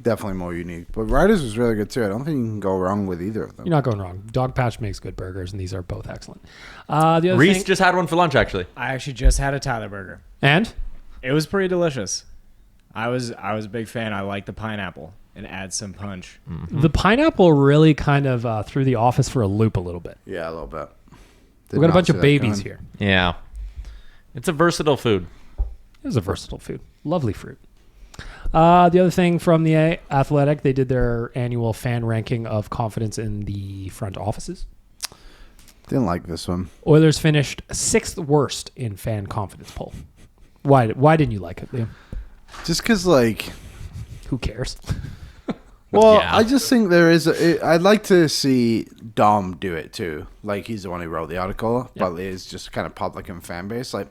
Definitely more unique. But Riders was really good too. I don't think you can go wrong with either of them. You're not going wrong. Dog Patch makes good burgers, and these are both excellent. The other Reese thing, just had one for lunch, actually. I actually just had a Tyler burger. and It was pretty delicious. I was a big fan. I like the pineapple. It adds some punch. the pineapple really kind of threw the office for a loop a little bit. Yeah, a little bit. We've got a bunch of babies here. Yeah. It's a versatile food. It was a versatile food. Lovely fruit. The other thing from the Athletic, they did their annual fan ranking of confidence in the front offices. Didn't like this one. Oilers finished 6th worst in fan confidence poll. Why didn't you like it, Liam? Just because, like... Who cares? Well, Yeah. I just think there is... I'd like to see Dom do it, too. Like, he's the one who wrote the article, but it's just kind of public and fan base. Like,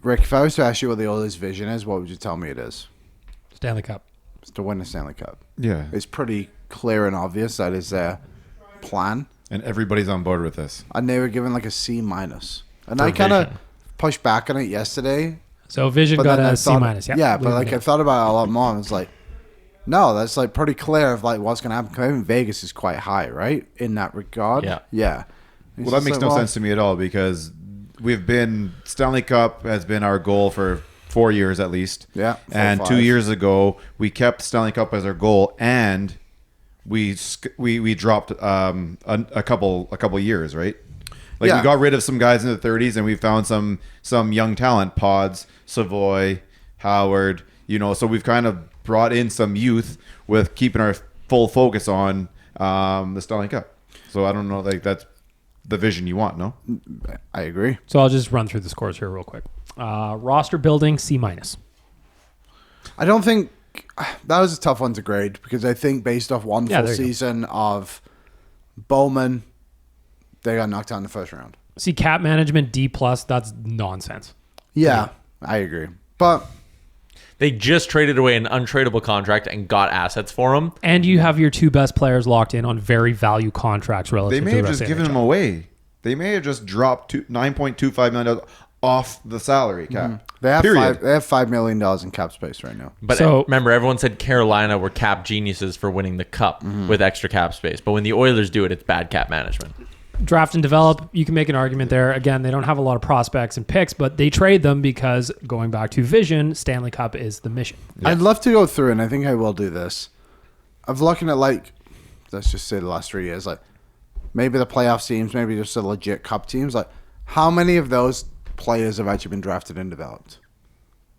Rick, if I was to ask you what the Oilers' vision is, what would you tell me it is? Stanley Cup. It's to win the Stanley Cup. Yeah. It's pretty clear and obvious that is their plan. And everybody's on board with this. And they were given like a C-. And I kind of pushed back on it yesterday. So Vision But got then I a C-. thought- Yeah, Yeah, but like I thought about it a lot more. And it's like, no, that's like pretty clear of like what's going to happen. 'Cause I think Vegas is quite high, right? In that regard. Yeah. Yeah. Well, that makes no sense to me at all because Stanley Cup has been our goal for 4 years at least. Yeah, 4 or And 5. 2 years ago, we kept Stanley Cup as our goal and we dropped a couple years, right? Like Yeah. we got rid of some guys in the 30s and we found some young talent, Pods, Savoy, Howard, so we've kind of brought in some youth with keeping our full focus on the Stanley Cup. So I don't know, like that's the vision you want, no? I agree. So I'll just run through the scores here real quick. Roster building, C-. I don't think that was a tough one to grade because I think based off one Yeah, full there you go. season of Bowman, they got knocked out in the first round. See, cap management, D+, that's nonsense. Yeah, I agree. But They just traded away an untradeable contract and got assets for him. And you have your 2 best players locked in on very value contracts relative They may to have the rest just of the given NHL. them away. They may have just dropped $9.25 million off the salary cap. they have Period. $5 million in cap space right now. But So- remember, everyone said Carolina were cap geniuses for winning the cup with extra cap space. But when the Oilers do it, it's bad cap management. Draft and develop, you can make an argument there. Again, they don't have a lot of prospects and picks, but they trade them because, going back to vision, Stanley Cup is the mission. I'd love to go through, and I think I will do this. Of looking at, like, let's just say the last 3 years, like, maybe the playoff teams, maybe just the legit cup teams. Like, how many of those players have actually been drafted and developed?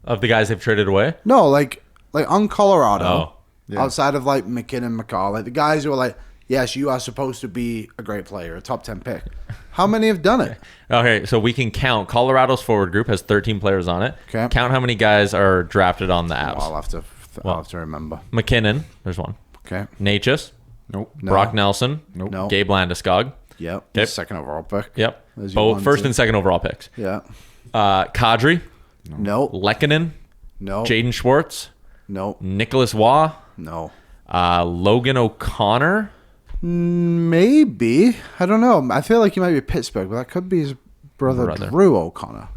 Of the guys they've traded away? No, like on Colorado, Oh, yeah. outside of, like, McKinnon, McCall, like, the guys who are like, yes, you are supposed to be a great player, a top 10 pick. How many have done it? Okay, so we can count. Colorado's forward group has 13 players on it. Okay. Count how many guys are drafted on the Avs. I'll have to remember. McKinnon, there's one. Okay. Natchez, Nope. No. Brock Nelson, No. Gabe Landeskog. Yep. Okay. Second overall pick. Yep. As you Both wanted first to. and second overall picks. Yeah. Kadri, No. Lehkonen, No. Jaden Schwartz, No. Nicholas Waugh, No. Logan O'Connor. Maybe. I don't know. I feel like he might be Pittsburgh, but that could be his brother. Drew O'Connor.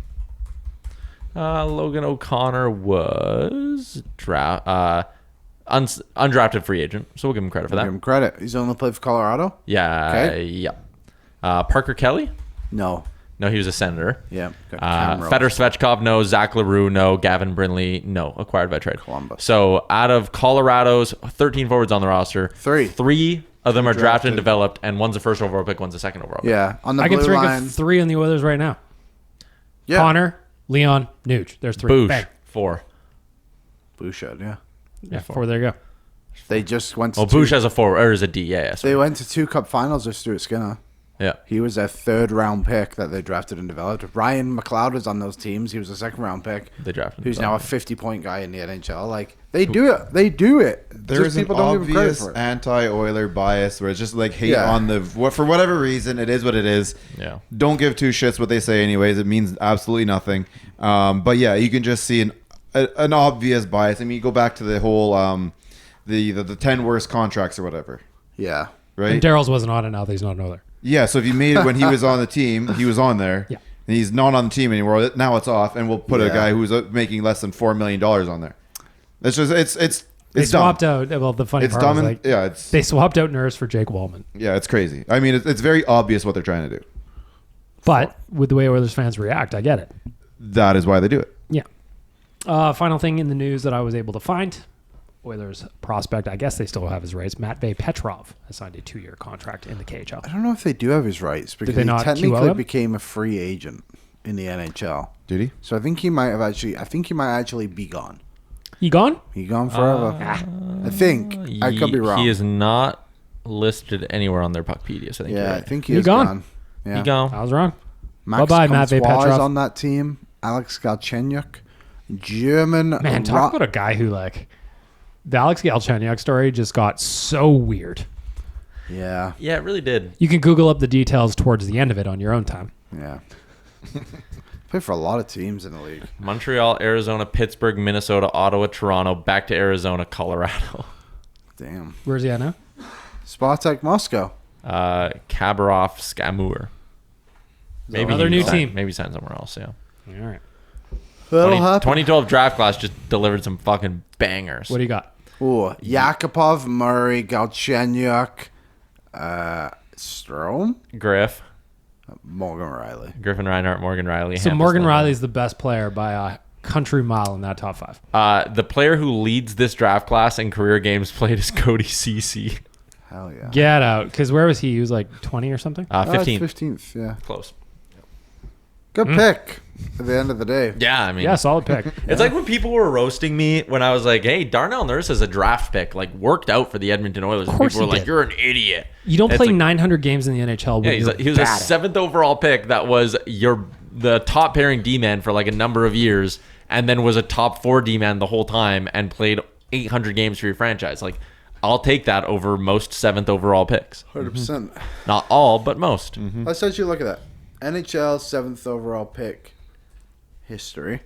Logan O'Connor was undrafted free agent, so we'll give him credit for Give that. him credit. He's only played for Colorado? Yeah. Okay. Yep. Parker Kelly? No. No, he was a senator. Yeah. Got Cam Fedor Rose. Svechkov, no. Zach LaRue, no. Gavin Brindley, no. Acquired by trade. Columbus. So out of Colorado's 13 forwards on the roster, Three of them are drafted drafted. and developed, and one's a first overall pick, one's a second overall pick. Yeah. On the I can blue think line. of 3 on the Oilers right now. Yeah. Connor, Leon, Nuge. There's 3. Boosh, Bang. 4. Bouchard, yeah. Yeah, 4. There you go. They just went to Well, two, Boosh has a 4, or is a D, yeah. They went to 2 cup finals with Stuart Skinner. Yeah. He was their 3rd round pick that they drafted and developed. Ryan McLeod was on those teams. He was a 2nd round pick. They drafted. Who's now a 50-point guy in the NHL. Like, they do it. They do it. There's Just an people don't give him credit obvious for it. anti-Oiler bias where it's just like hate Yeah. on for whatever reason. It is what it is. Yeah. Don't give 2 shits what they say anyways. It means absolutely nothing. But yeah, you can just see an obvious bias. I mean, you go back to the whole the 10 worst contracts or whatever, Yeah. right? And Daryl's wasn't on it now that he's not an Oiler. Yeah, so if you made it when he was on the team, he was on there. Yeah. and he's not on the team anymore. Now it's off, and we'll put a Yeah. guy who's making less than $4 million on there. It's just it's They dumb. swapped out. Well, the funny It's part dumb. was And, like yeah, it's they swapped out Nurse for Jake Wallman. yeah, it's crazy. I mean, it's very obvious what they're trying to do. But with the way Oilers fans react, I get it. That is why they do it. Yeah. Final thing in the news that I was able to find. Oilers prospect, I guess they still have his rights. Matvei Petrov has signed a 2-year contract in the KHL. I don't know if they do have his rights because they he not QO technically him? became a free agent in the NHL. Did he? So I think he might actually be gone. He gone? He gone forever. I think. I could be wrong. He is not listed anywhere on their Puckpedia. So I think Yeah, you're I right. think he He is gone? gone. Yeah. He gone. I was wrong. Max Bye-bye, Matvei Comtois is Petrov. on that team. Alex Galchenyuk. German. Man, talk about a guy who like the Alex Galchenyuk story just got so weird. Yeah. Yeah, it really did. You can Google up the details towards the end of it on your own time. Yeah. Played for a lot of teams in the league. Montreal, Arizona, Pittsburgh, Minnesota, Ottawa, Toronto, back to Arizona, Colorado. Damn. Where's he at now? Spartak Moscow. Khabarov, Skamur. Maybe another he new signed- team. Maybe signed somewhere else. Yeah. All right. That'll happen. 2012 draft class just delivered some fucking bangers. What do you got? Ooh, Yakupov, Murray, Galchenyuk, Strome, Griff, Morgan Riley. Griffin Reinhart, Morgan Riley. So Hampus Morgan Lindholm. Riley's the best player by a country mile in that top 5. The player who leads this draft class in career games played is Cody Ceci. Hell yeah. Get out. Because where was he? He was like 20 or something? 15th. 15th, yeah. Close. Good pick at the end of the day. Yeah, I mean, Yeah, solid pick. it's like when people were roasting me when I was like, "Hey, Darnell Nurse is a draft pick, like worked out for the Edmonton Oilers." Of course People were he like, did. "You're an idiot." You don't It's play like- 900 games in the NHL when Yeah, you're he was a bad at it. 7th overall pick that was the top pairing D-man for like a number of years, and then was a top 4 D-man the whole time and played 800 games for your franchise. Like, I'll take that over most 7th overall picks. 100%. Not all, but most. Let's actually look at that. NHL 7th overall pick history.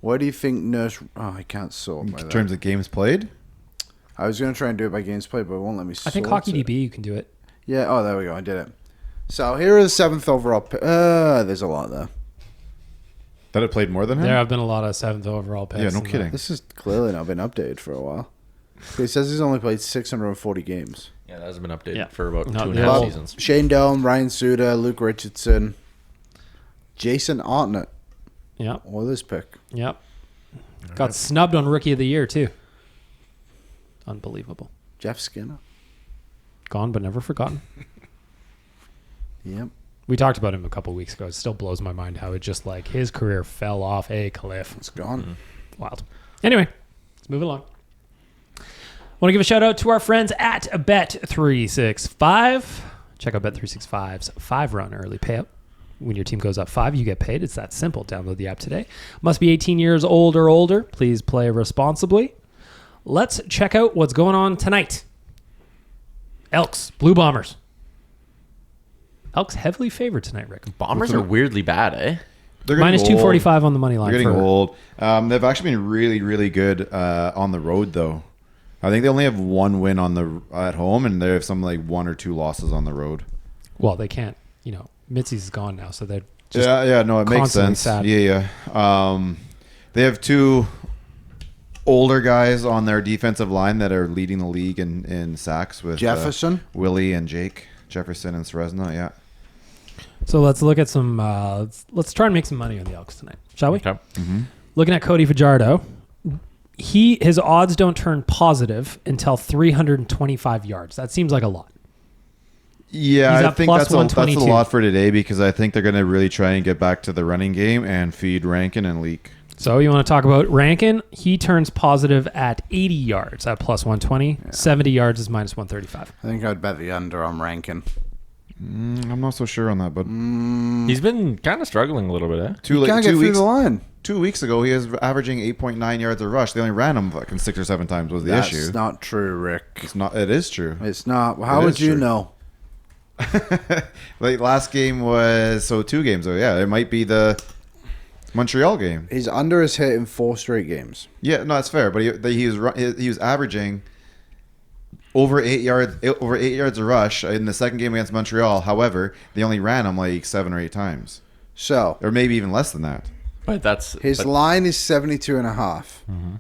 What do you think Nurse... Oh, I can't sort by In that. terms of games played, I was going to try and do it by games played, but it won't let me I think sort Hockey it. DB, you can do it. Yeah, oh, there we go. I did it. So here is 7th overall pick. There's a lot there. that it played more than him. There have been a lot of 7th overall picks. Yeah, no in the- kidding. This has clearly not been updated for a while. He says he's only played 640 games. Yeah, that hasn't been updated Yeah. for about No, 2.5 yeah. seasons. Shane Doan, Ryan Suter, Luke Richardson, Jason Arnott. Yep. Oilers pick. Yep. Got snubbed on Rookie of the Year, too. Unbelievable. Jeff Skinner. Gone but never forgotten. Yep. We talked about him a couple weeks ago. It still blows my mind how it just like his career fell off a cliff. It's gone. Wild. Anyway, let's move along. Want to give a shout out to our friends at Bet365. Check out Bet365's 5-run early payout. When your team goes up 5, you get paid. It's that simple. Download the app today. Must be 18 years old or older. Please play responsibly. Let's check out what's going on tonight. Elks, Blue Bombers. Elks heavily favored tonight, Rick. Bombers are weirdly bad, eh? They're Minus getting old. 245 on the money line. They're getting for- old. They've actually been really, really good on the road, though. I think they only have 1 win at home, and they have some like 1 or 2 losses on the road. Well, they can't. You know, Mitzi's is gone now, so they're just Yeah, no, it makes constantly sense. sad. Yeah. They have 2 older guys on their defensive line that are leading the league in sacks with Jefferson? Willie and Jake Jefferson and Srezna. Yeah. So let's look at some. Let's try and make some money on the Elks tonight, shall we? Okay. Looking at Cody Fajardo, his odds don't turn positive until 325 yards. That seems like a lot. Yeah, He's I at think plus that's a 122. lot for today because I think they're going to really try and get back to the running game and feed Rankin and Leak. So you want to talk about Rankin? He turns positive at 80 yards at plus 120. 70 yards is minus 135. I think I'd bet the under on Rankin. I'm not so sure on that, but He's been kind of struggling a little bit, eh? Can't get through the line. 2 weeks ago, he was averaging 8.9 yards a rush. They only ran him fucking 6 or 7 times was the That's issue. not true, Rick. It's not. It is true. It's not. How It would is you true. know? Like last game was 2 games. So yeah, it might be the Montreal game. His under is hit in 4 straight games. Yeah, no, that's fair. But he was averaging over 8 yards a rush in the second game against Montreal. However, they only ran him like 7 or 8 times. So or maybe even less than that. But his line is 72.5. Mm-hmm.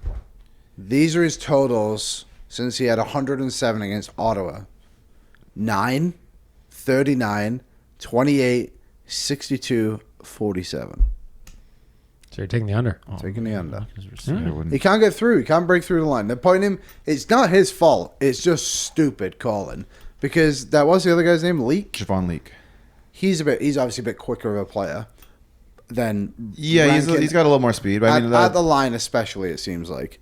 These are his totals since he had 107 against Ottawa. 9, 39, 28, 62, 47. So you're taking the under. Taking the under. I wouldn't. He can't get through. He can't break through the line. They're pointing him. It's not his fault. It's just stupid calling. Because that was the other guy's name, Leak. Javon Leak. He's obviously a bit quicker of a player than Yeah, Rankin. he's got a little more speed. But I mean, At the line, especially, it seems like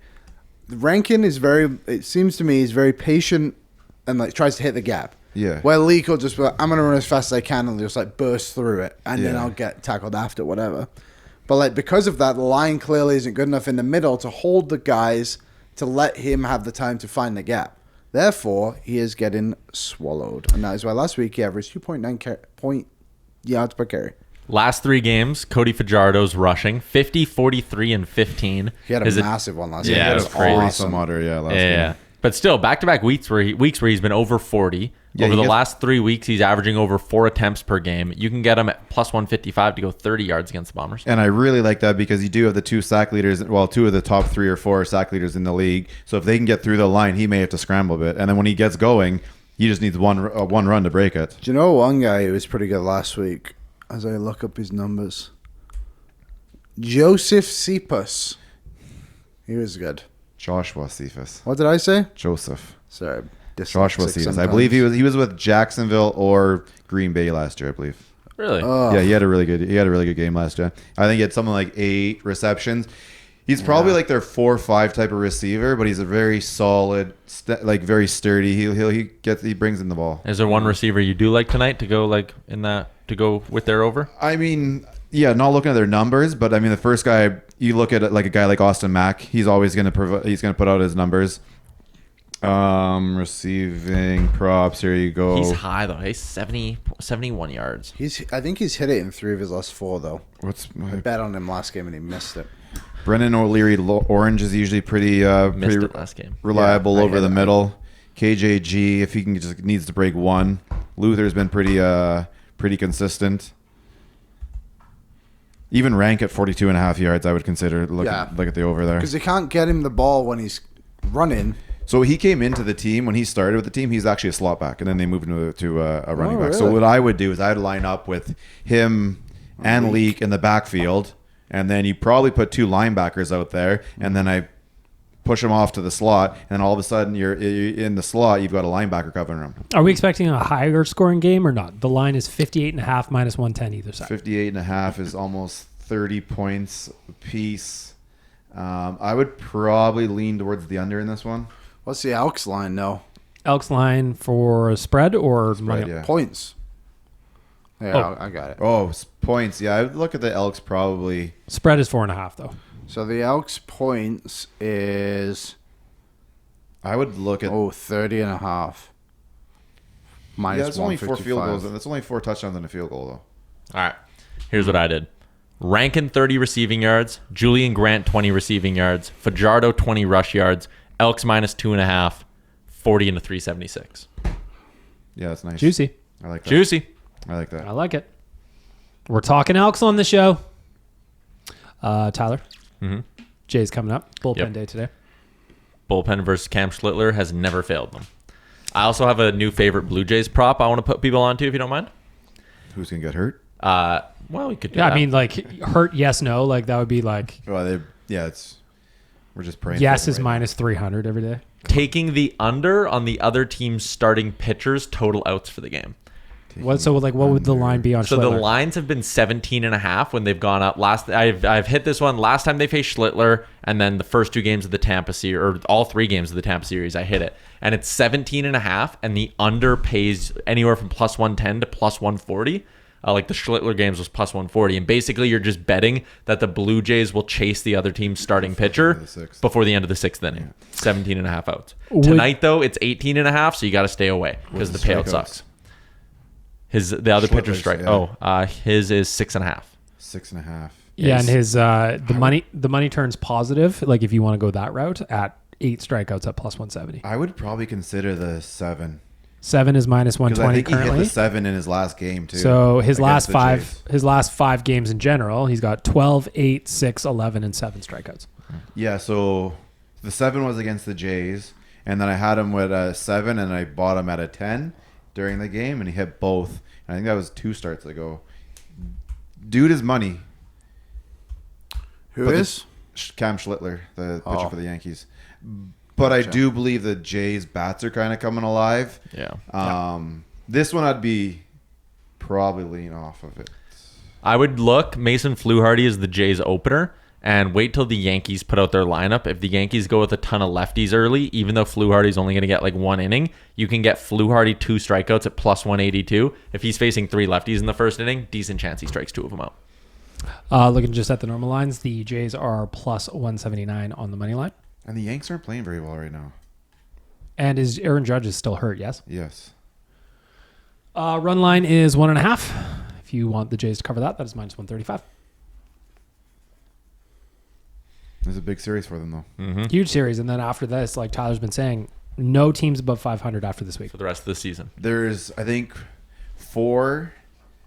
Rankin is very. It seems to me he's very patient and like tries to hit the gap. Yeah. Where Leak will just be like, I'm gonna run as fast as I can and just like burst through it, and then Yeah. I'll get tackled after, whatever. But like because of that, the line clearly isn't good enough in the middle to hold the guys to let him have the time to find the gap. Therefore, he is getting swallowed, and that is why last week he averaged 2.9 yards per carry. last 3 games, Cody Fajardo's rushing 50, 43, and 15. He had a massive one last Yeah, week. it It was was crazy. awesome. some water. Yeah, last Yeah. game. But still, back-to-back weeks where he's been over 40. Yeah, Over he the gets- last 3 weeks, he's averaging over 4 attempts per game. You can get him at plus 155 to go 30 yards against the Bombers. And I really like that because you do have the 2 sack leaders, well, 2 of the top 3 or 4 sack leaders in the league. So if they can get through the line, he may have to scramble a bit. And then when he gets going, he just needs one run to break it. Do you know one guy who was pretty good last week? As I look up his numbers, Joseph Cephas. He was good. Joshua Cephas. What did I say? Joseph. Sorry, Joshua dyslexic Cephas. I sometimes. believe he was with Jacksonville or Green Bay last year, I believe. Really? Yeah, he had a really good game last year. I think he had something like 8 receptions. He's probably like their 4 or 5 type of receiver, but he's a very solid, very sturdy. He brings in the ball. Is there one receiver you do like tonight to go with their over? I mean, yeah, not looking at their numbers, but I mean the first guy you look at it like a guy like Austin Mack, he's always going to he's going to put out his numbers. Receiving props, here you go. He's high though. He's 71 yards. I think he's hit it in 3 of his last 4 though. What's I bet on him last game and he missed it. Brennan O'Leary Orange is usually pretty Missed it last game. reliable Yeah, I over hit the it. middle. KJG, if he can just needs to break 1. Luther's been pretty consistent. Even rank at 42.5 yards, I would consider look at the over there. Because they can't get him the ball when he's running. So he came into the team when he started with the team. He's actually a slot back, and then they moved him to a running back. So really? what I would do is I'd line up with him and Leak in the backfield, and then you probably put 2 linebackers out there, and then I push him off to the slot, and all of a sudden you're in the slot. You've got a linebacker covering him. Are we expecting a higher scoring game or not? The line is 58.5 minus 110 either side. 58.5 is almost 30 points apiece. I would probably lean towards the under in this one. What's the Elks line though? Elks line for a spread or money? Right, yeah. Points. Yeah, I got it. Oh, points. Yeah, I would look at the Elks probably. Spread is 4.5 though. So the Elks points is I would look at. 30.5. Minus Yeah, that's only 4 field 155. goals. That's only 4 touchdowns and a field goal, though. All right. Here's what I did. Rankin 30 receiving yards. Julian Grant 20 receiving yards. Fajardo 20 rush yards. Elks minus 2.5. 40 into 376. Yeah, that's nice. Juicy. I like that. Juicy. I like that. I like it. We're talking Elks on the show. Tyler. Mm-hmm. Jay's coming up. Bullpen Yep. day today. Bullpen versus Cam Schlittler has never failed them. I also have a new favorite Blue Jays prop I want to put people onto if you don't mind. Who's gonna get hurt? Well, we could do Yeah, that. I mean, like, hurt, yes, no. Like, that would be like, Well, we're just praying. yes for is them right minus 300 every day. taking the under on the other team's starting pitchers' total outs for the game. now. What would the line be on So the Schlittler? lines have been 17.5 when they've gone up. I've hit this one last time they faced Schlittler, and then the first 2 games of the Tampa series, or all 3 games of the Tampa series, I hit it, and it's 17.5, and the under pays anywhere from plus 110 to plus 140. Like the Schlittler games was plus 140, and basically you're just betting that the Blue Jays will chase the other team's starting pitcher before the end of the 6th inning. 17.5 outs. Tonight though, it's 18.5, so you got to stay away because the payout strikeouts? sucks. The other pitcher Schlittler's, strike. yeah. His is 6.5. 6.5. Yeah, and his the money turns positive. Like, if you want to go that route, at 8 strikeouts at plus 170. I would probably consider the 7. 7 is minus Because I 120 think he hit currently. the 7 in his last game too. So his against last the 5 Jays. games in general, he's got 12, 8, 6, 11, and 7 strikeouts. Yeah, so the 7 was against the Jays, and then I had him with a 7, and I bought him at a 10 during the game, and he hit both. And I think that was 2 starts ago. Dude is money. Who But is? Cam Schlittler, the pitcher Oh. for the Yankees. But I Gotcha. do believe the Jays' bats are kind of coming alive. Yeah. This one I'd be probably lean off of it. I would look. Mason Fluharty is the Jays opener, and wait till the Yankees put out their lineup. If the Yankees go with a ton of lefties early, even though Fluharty's only going to get like 1 inning, you can get Fluharty 2 strikeouts at plus 182. If he's facing 3 lefties in the first inning, decent chance he strikes 2 of them out. Looking just at the normal lines, the Jays are plus 179 on the money line. And the Yanks aren't playing very well right now. And is Aaron Judge is still hurt? Yes. Yes. Run line is 1.5. If you want the Jays to cover that, that is minus 135. It's a big series for them, though. Huge series. And then after this, like Tyler's been saying, no teams above 500 after this week. For the rest of the season. There's, I think, 4.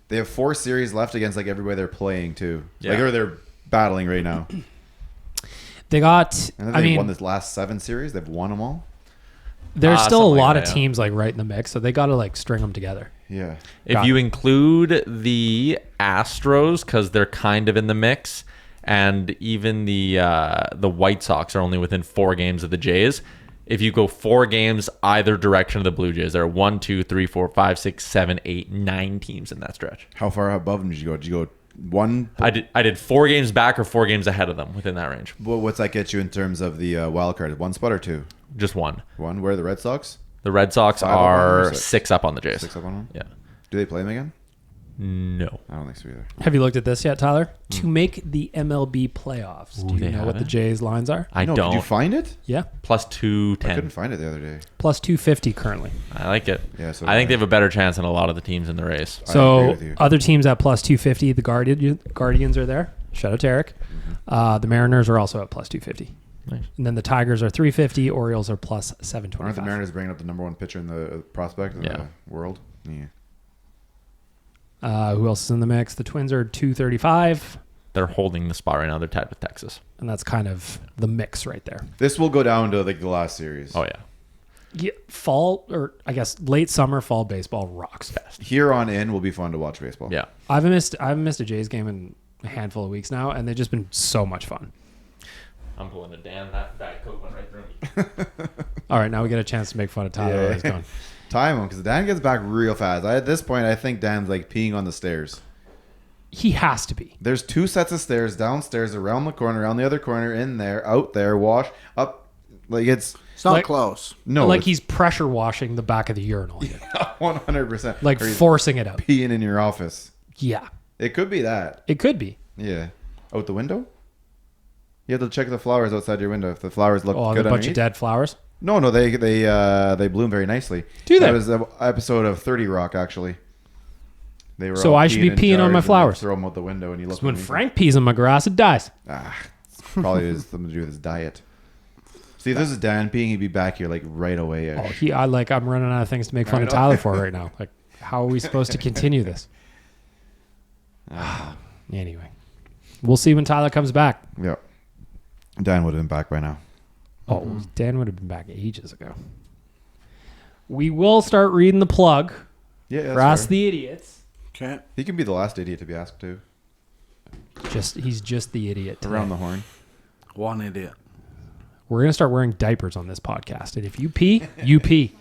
They have 4 series left against like everybody they're playing too. Yeah. Like, or they're battling right now. They got, And I they mean, won this last 7 series. They've won them all. there's still a something like lot that, of yeah. teams like right in the mix, so they got to like string them together. Yeah. If Got you it. include the Astros, because they're kind of in the mix, and even the White Sox are only within 4 games of the Jays. If you go 4 games either direction of the Blue Jays, there are 1, 2, 3, 4, 5, 6, 7, 8, 9 teams in that stretch. How far above them did you go? Did you go 1? I did 4 games back or 4 games ahead of them within that range. What's that get you in terms of the wild card? 1 spot or 2? Just 1. 1. Where are the Red Sox? The Red Sox 5 up on them or are 6? 6 up on the Jays. 6 up on them? Yeah. Do they play them again? No. I don't think so either. Have you looked at this yet, Tyler? To make the MLB playoffs, do Ooh, you they know what the haven't? Jays lines are? I No, don't. Did you find it? Yeah. Plus I couldn't 210. find it the other day. Plus 250 currently. I like it. Yeah, so I think do they have a better chance than a lot of the teams in the race. I agree So with you. other teams at plus 250. The Guardians are there. Shout out to Eric. The Mariners are also at plus 250. Nice. And then the Tigers are 350. Orioles are plus Aren't the 725. Mariners bringing up the number 1 pitcher in the prospect in Yeah. the world? Yeah. Who else is in the mix? The Twins are 235. They're holding the spot right now. They're tied with Texas. And that's kind of the mix right there. This will go down to like the last series. Oh, yeah. Yeah, fall, or I guess late summer, fall baseball rocks. Here on in will be fun to watch baseball. Yeah. I haven't missed a Jays game in a handful of weeks now, and they've just been so much fun. I'm pulling a Dan. That Diet Coke went right through me. All right, now we get a chance to make fun of Tyler while he's gone. Time him because Dan gets back real fast. At this point, I think Dan's like peeing on the stairs. He has to be. There's 2 sets of stairs downstairs, around the corner, around the other corner, in there, out there, wash up. Like it's It's not Like- close. no, like it's he's pressure washing the back of the urinal, 100%. like Or he's forcing it out. peeing in your office. Yeah, It could be that. it could be. Yeah, out the window. You have to check the flowers outside your window if the flowers look Oh, a good bunch underneath. of dead flowers. No, they bloom very nicely. Do they? That was an episode of 30 Rock actually. They were So all I should be in peeing on jars my and they flowers. Throw them out the window and you look. When underneath Frank pees on my grass, it dies. probably has something to do with his diet. See, if this is Dan peeing, he'd be back here like right away. Oh, I'm running out of things to make fun of Tyler for right now. Like, how are we supposed to continue this? Anyway, we'll see when Tyler comes back. Yeah, Dan would have been back by now. Oh, Dan would have been back ages ago. We will start reading the plug Yeah, that's for Ask fair. the Idiots. Okay. He can be the last idiot to be asked to. He's just the idiot. Today. Around the horn. One idiot. We're gonna start wearing diapers on this podcast, and if you pee, you pee.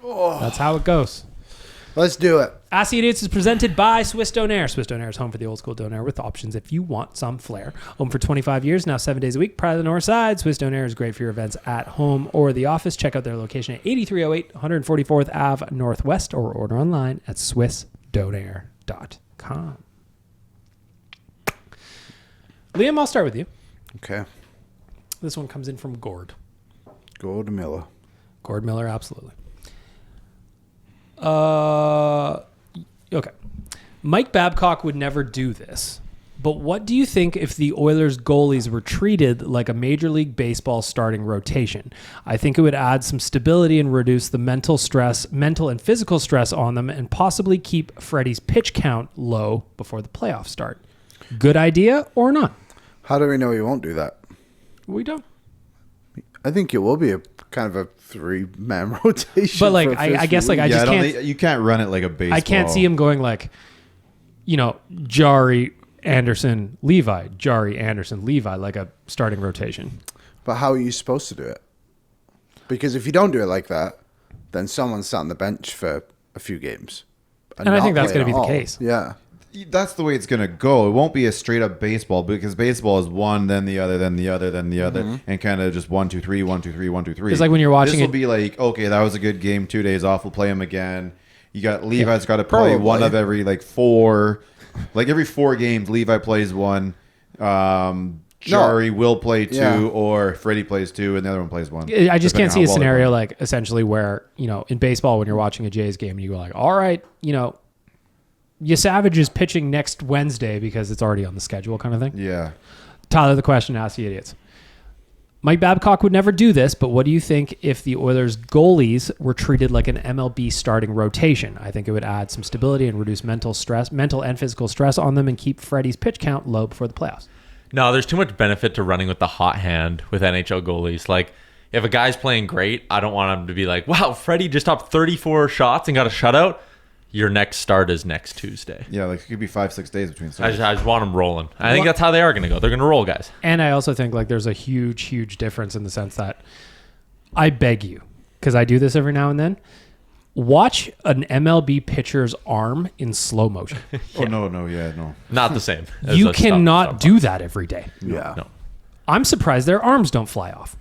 That's how it goes. Let's do it. Ask the Idiots is presented by Swiss Donair. Swiss Donair is home for the old school Donair with options if you want some flair. Home for 25 years, now 7 days a week. Proud of the north side. Swiss Donair is great for your events at home or the office. Check out their location at 8308 144th Ave Northwest or order online at swissdonair.com. Liam, I'll start with you. Okay. This one comes in from Gord. Go to Miller. Gord Miller, absolutely. Okay. Mike Babcock would never do this, But what do you think if the Oilers goalies were treated like a Major League Baseball starting rotation? I think it would add some stability and reduce the mental and physical stress on them, and possibly keep Freddie's pitch count low before the playoffs start. Good idea or not? How do we know he won't do that? We don't. I think it will be a kind of a 3-man rotation. But like, for a I fifth guess like week. I just don't can't. think, you can't run it like a baseball. I can't see him going like, Jari, Anderson, Levi, Jari, Anderson, Levi, like a starting rotation. But how are you supposed to do it? Because if you don't do it like that, then someone's sat on the bench for a few games. And I think not that's going to playing be the at all. case. Yeah. That's the way it's going to go. It won't be a straight up baseball, because baseball is one, then the other, then the other, then the other, and kind of just 1, 2, 3, 1, 2, 3, 1, 2, 3. It's like when you're watching This will it- be like, okay, that was a good game. 2 days off. We'll play him again. You got Levi's got to play probably. one of every 4. Like every 4 games, Levi plays one. Jari will play 2, Yeah. or Freddie plays 2, and the other one plays 1. I just can't see depending a on how well they scenario play. like essentially where, in baseball, when you're watching a Jays game and you go like, all right, Savage is pitching next Wednesday because it's already on the schedule kind of thing. Yeah. Tyler, the question, ask the idiots. Mike Babcock would never do this, but what do you think if the Oilers goalies were treated like an MLB starting rotation? I think it would add some stability and reduce mental and physical stress on them, and keep Freddie's pitch count low before the playoffs. No, there's too much benefit to running with the hot hand with NHL goalies. Like, if a guy's playing great, I don't want him to be like, wow, Freddie just stopped 34 shots and got a shutout. Your next start is next Tuesday. Yeah, like it could be 5-6 days between I starts. just want them rolling. I think that's how they are going to go. They're going to roll, guys. And I also think like there's a huge difference in the sense that I beg you, because I do this every now and then, watch an MLB pitcher's arm in slow motion. Oh, no. Not the same. as You a cannot stop. do that every day. Yeah. No. I'm surprised their arms don't fly off.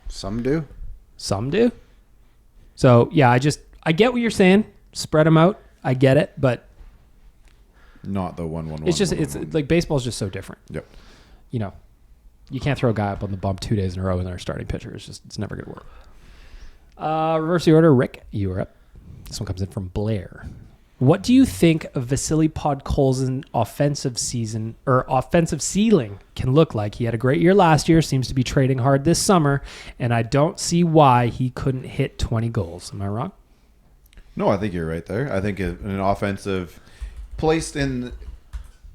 Some do. Some do. So yeah, I get what you're saying. Spread them out. I get it, but Not the 1-1-1. it's like baseball's just so different. Yep. You can't throw a guy up on the bump 2 days in a row when they're starting pitcher. It's never going to work. Reverse the order. Rick, you are up. This one comes in from Blair. What do you think of Vasily Podkolzin's offensive ceiling can look like? He had a great year last year, seems to be trading hard this summer, and I don't see why he couldn't hit 20 goals. Am I wrong? No, I think you're right there. I think in an offensive, placed in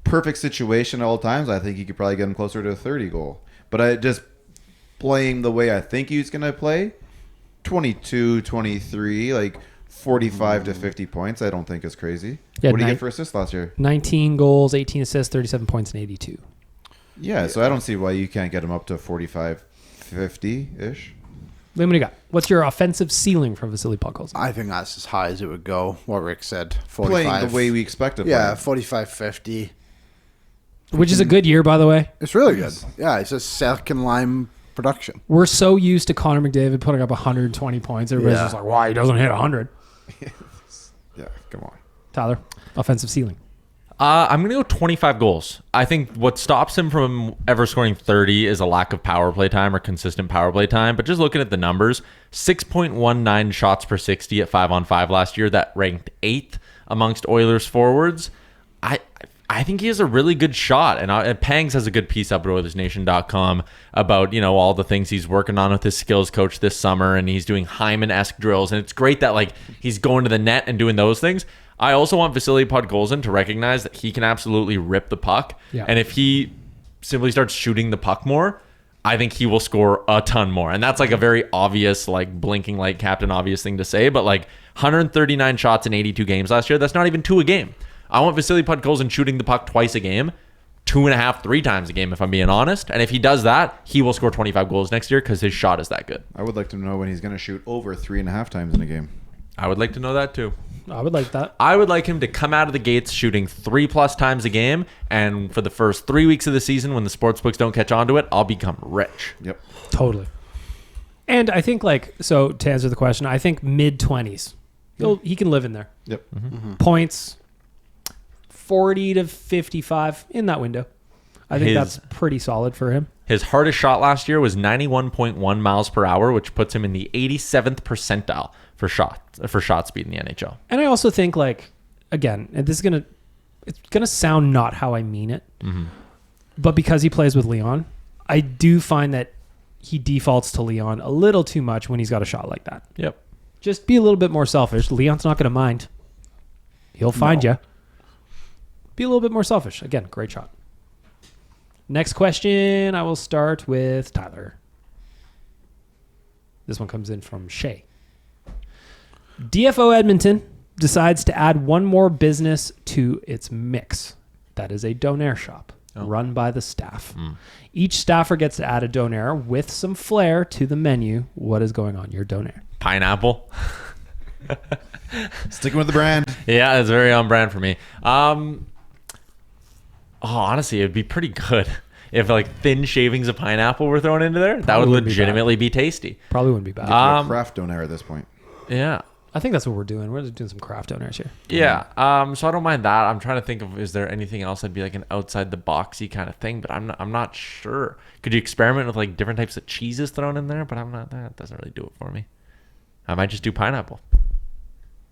perfect situation at all times, I think he could probably get him closer to a 30 goal. But I just playing the way I think he's going to play, 22, 23, like 45 to 50 points, I don't think is crazy. Yeah, What did he get for assists last year? 19 goals, 18 assists, 37 points, and 82. Yeah, so I don't see why you can't get him up to 45, 50-ish. Liam, what do you got? What's your offensive ceiling for Vasily Podkolzin? I think that's as high as it would go. What Rick said. 45. Playing the way we expect to play. Yeah, 45, 50. Which is a good year, by the way. It's really good. Yeah, it's a second line production. We're so used to Connor McDavid putting up 120 points. Everybody's Yeah. just like, why he doesn't hit 100? Yeah, come on. Tyler, offensive ceiling. I'm going to go 25 goals. I think what stops him from ever scoring 30 is a lack of power play time or consistent power play time. But just looking at the numbers, 6.19 shots per 60 at 5-on-5 last year. That ranked 8th amongst Oilers forwards. I think he has a really good shot. And Pangs has a good piece up at Oilersnation.com about, all the things he's working on with his skills coach this summer. And he's doing Hyman-esque drills. And it's great that he's going to the net and doing those things. I also want Vasily Podkolzin to recognize that he can absolutely rip the puck. Yeah. And if he simply starts shooting the puck more, I think he will score a ton more. And that's a very obvious, blinking light captain obvious thing to say. But 139 shots in 82 games last year, that's not even 2 a game. I want Vasily Podkolzin shooting the puck twice a game, 2.5, 3 times a game, if I'm being honest. And if he does that, he will score 25 goals next year because his shot is that good. I would like to know when he's going to shoot over 3.5 times in a game. I would like to know that too. I would like that. I would like him to come out of the gates shooting 3+ times a game. And for the first 3 weeks of the season, when the sportsbooks don't catch on to it, I'll become rich. Yep. Totally. And I think so to answer the question, I think mid-20s. He can live in there. Yep. Mm-hmm. Points, 40 to 55 in that window. I think that's pretty solid for him. His hardest shot last year was 91.1 miles per hour, which puts him in the 87th percentile for shot speed in the NHL. And I also think again, and it's gonna sound not how I mean it, But because he plays with Leon, I do find that he defaults to Leon a little too much when he's got a shot like that. Yep. Just be a little bit more selfish. Leon's not going to mind. He'll find you. Be a little bit more selfish. Again, great shot. Next question, I will start with Tyler. This one comes in from Shay. DFO Edmonton decides to add one more business to its mix. That is a donair shop run by the staff. Each staffer gets to add a donair with some flair to the menu. What is going on your donair? Pineapple. Sticking with the brand. Yeah, it's very on brand for me. Honestly, it'd be pretty good if like thin shavings of pineapple were thrown into there. That would legitimately be tasty. Probably wouldn't be bad. Craft donair at this point. Yeah. I think that's what we're doing. We're just doing some craft donairs here. Yeah. So I don't mind that. I'm trying to think of, is there anything else that'd be like an outside the boxy kind of thing, but I'm not sure. Could you experiment with like different types of cheeses thrown in there? But that doesn't really do it for me. I might just do pineapple.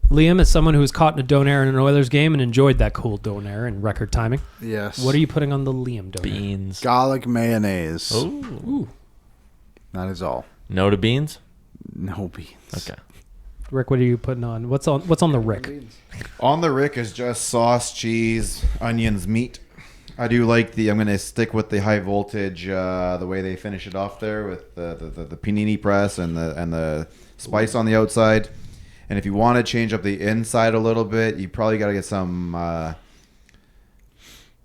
Liam, as someone who was caught in a donair in an Oilers game and enjoyed that cool donair in record timing, Yes. what are you putting on the Liam donair? Beans. Garlic mayonnaise. Ooh. That is all. No to beans? No beans. Okay. Rick, what are you putting on? What's on the Rick? On the Rick is just sauce, cheese, onions, meat. I do like I'm going to stick with the high voltage, the way they finish it off there with the panini press and the spice on the outside. And if you want to change up the inside a little bit, you probably got to get some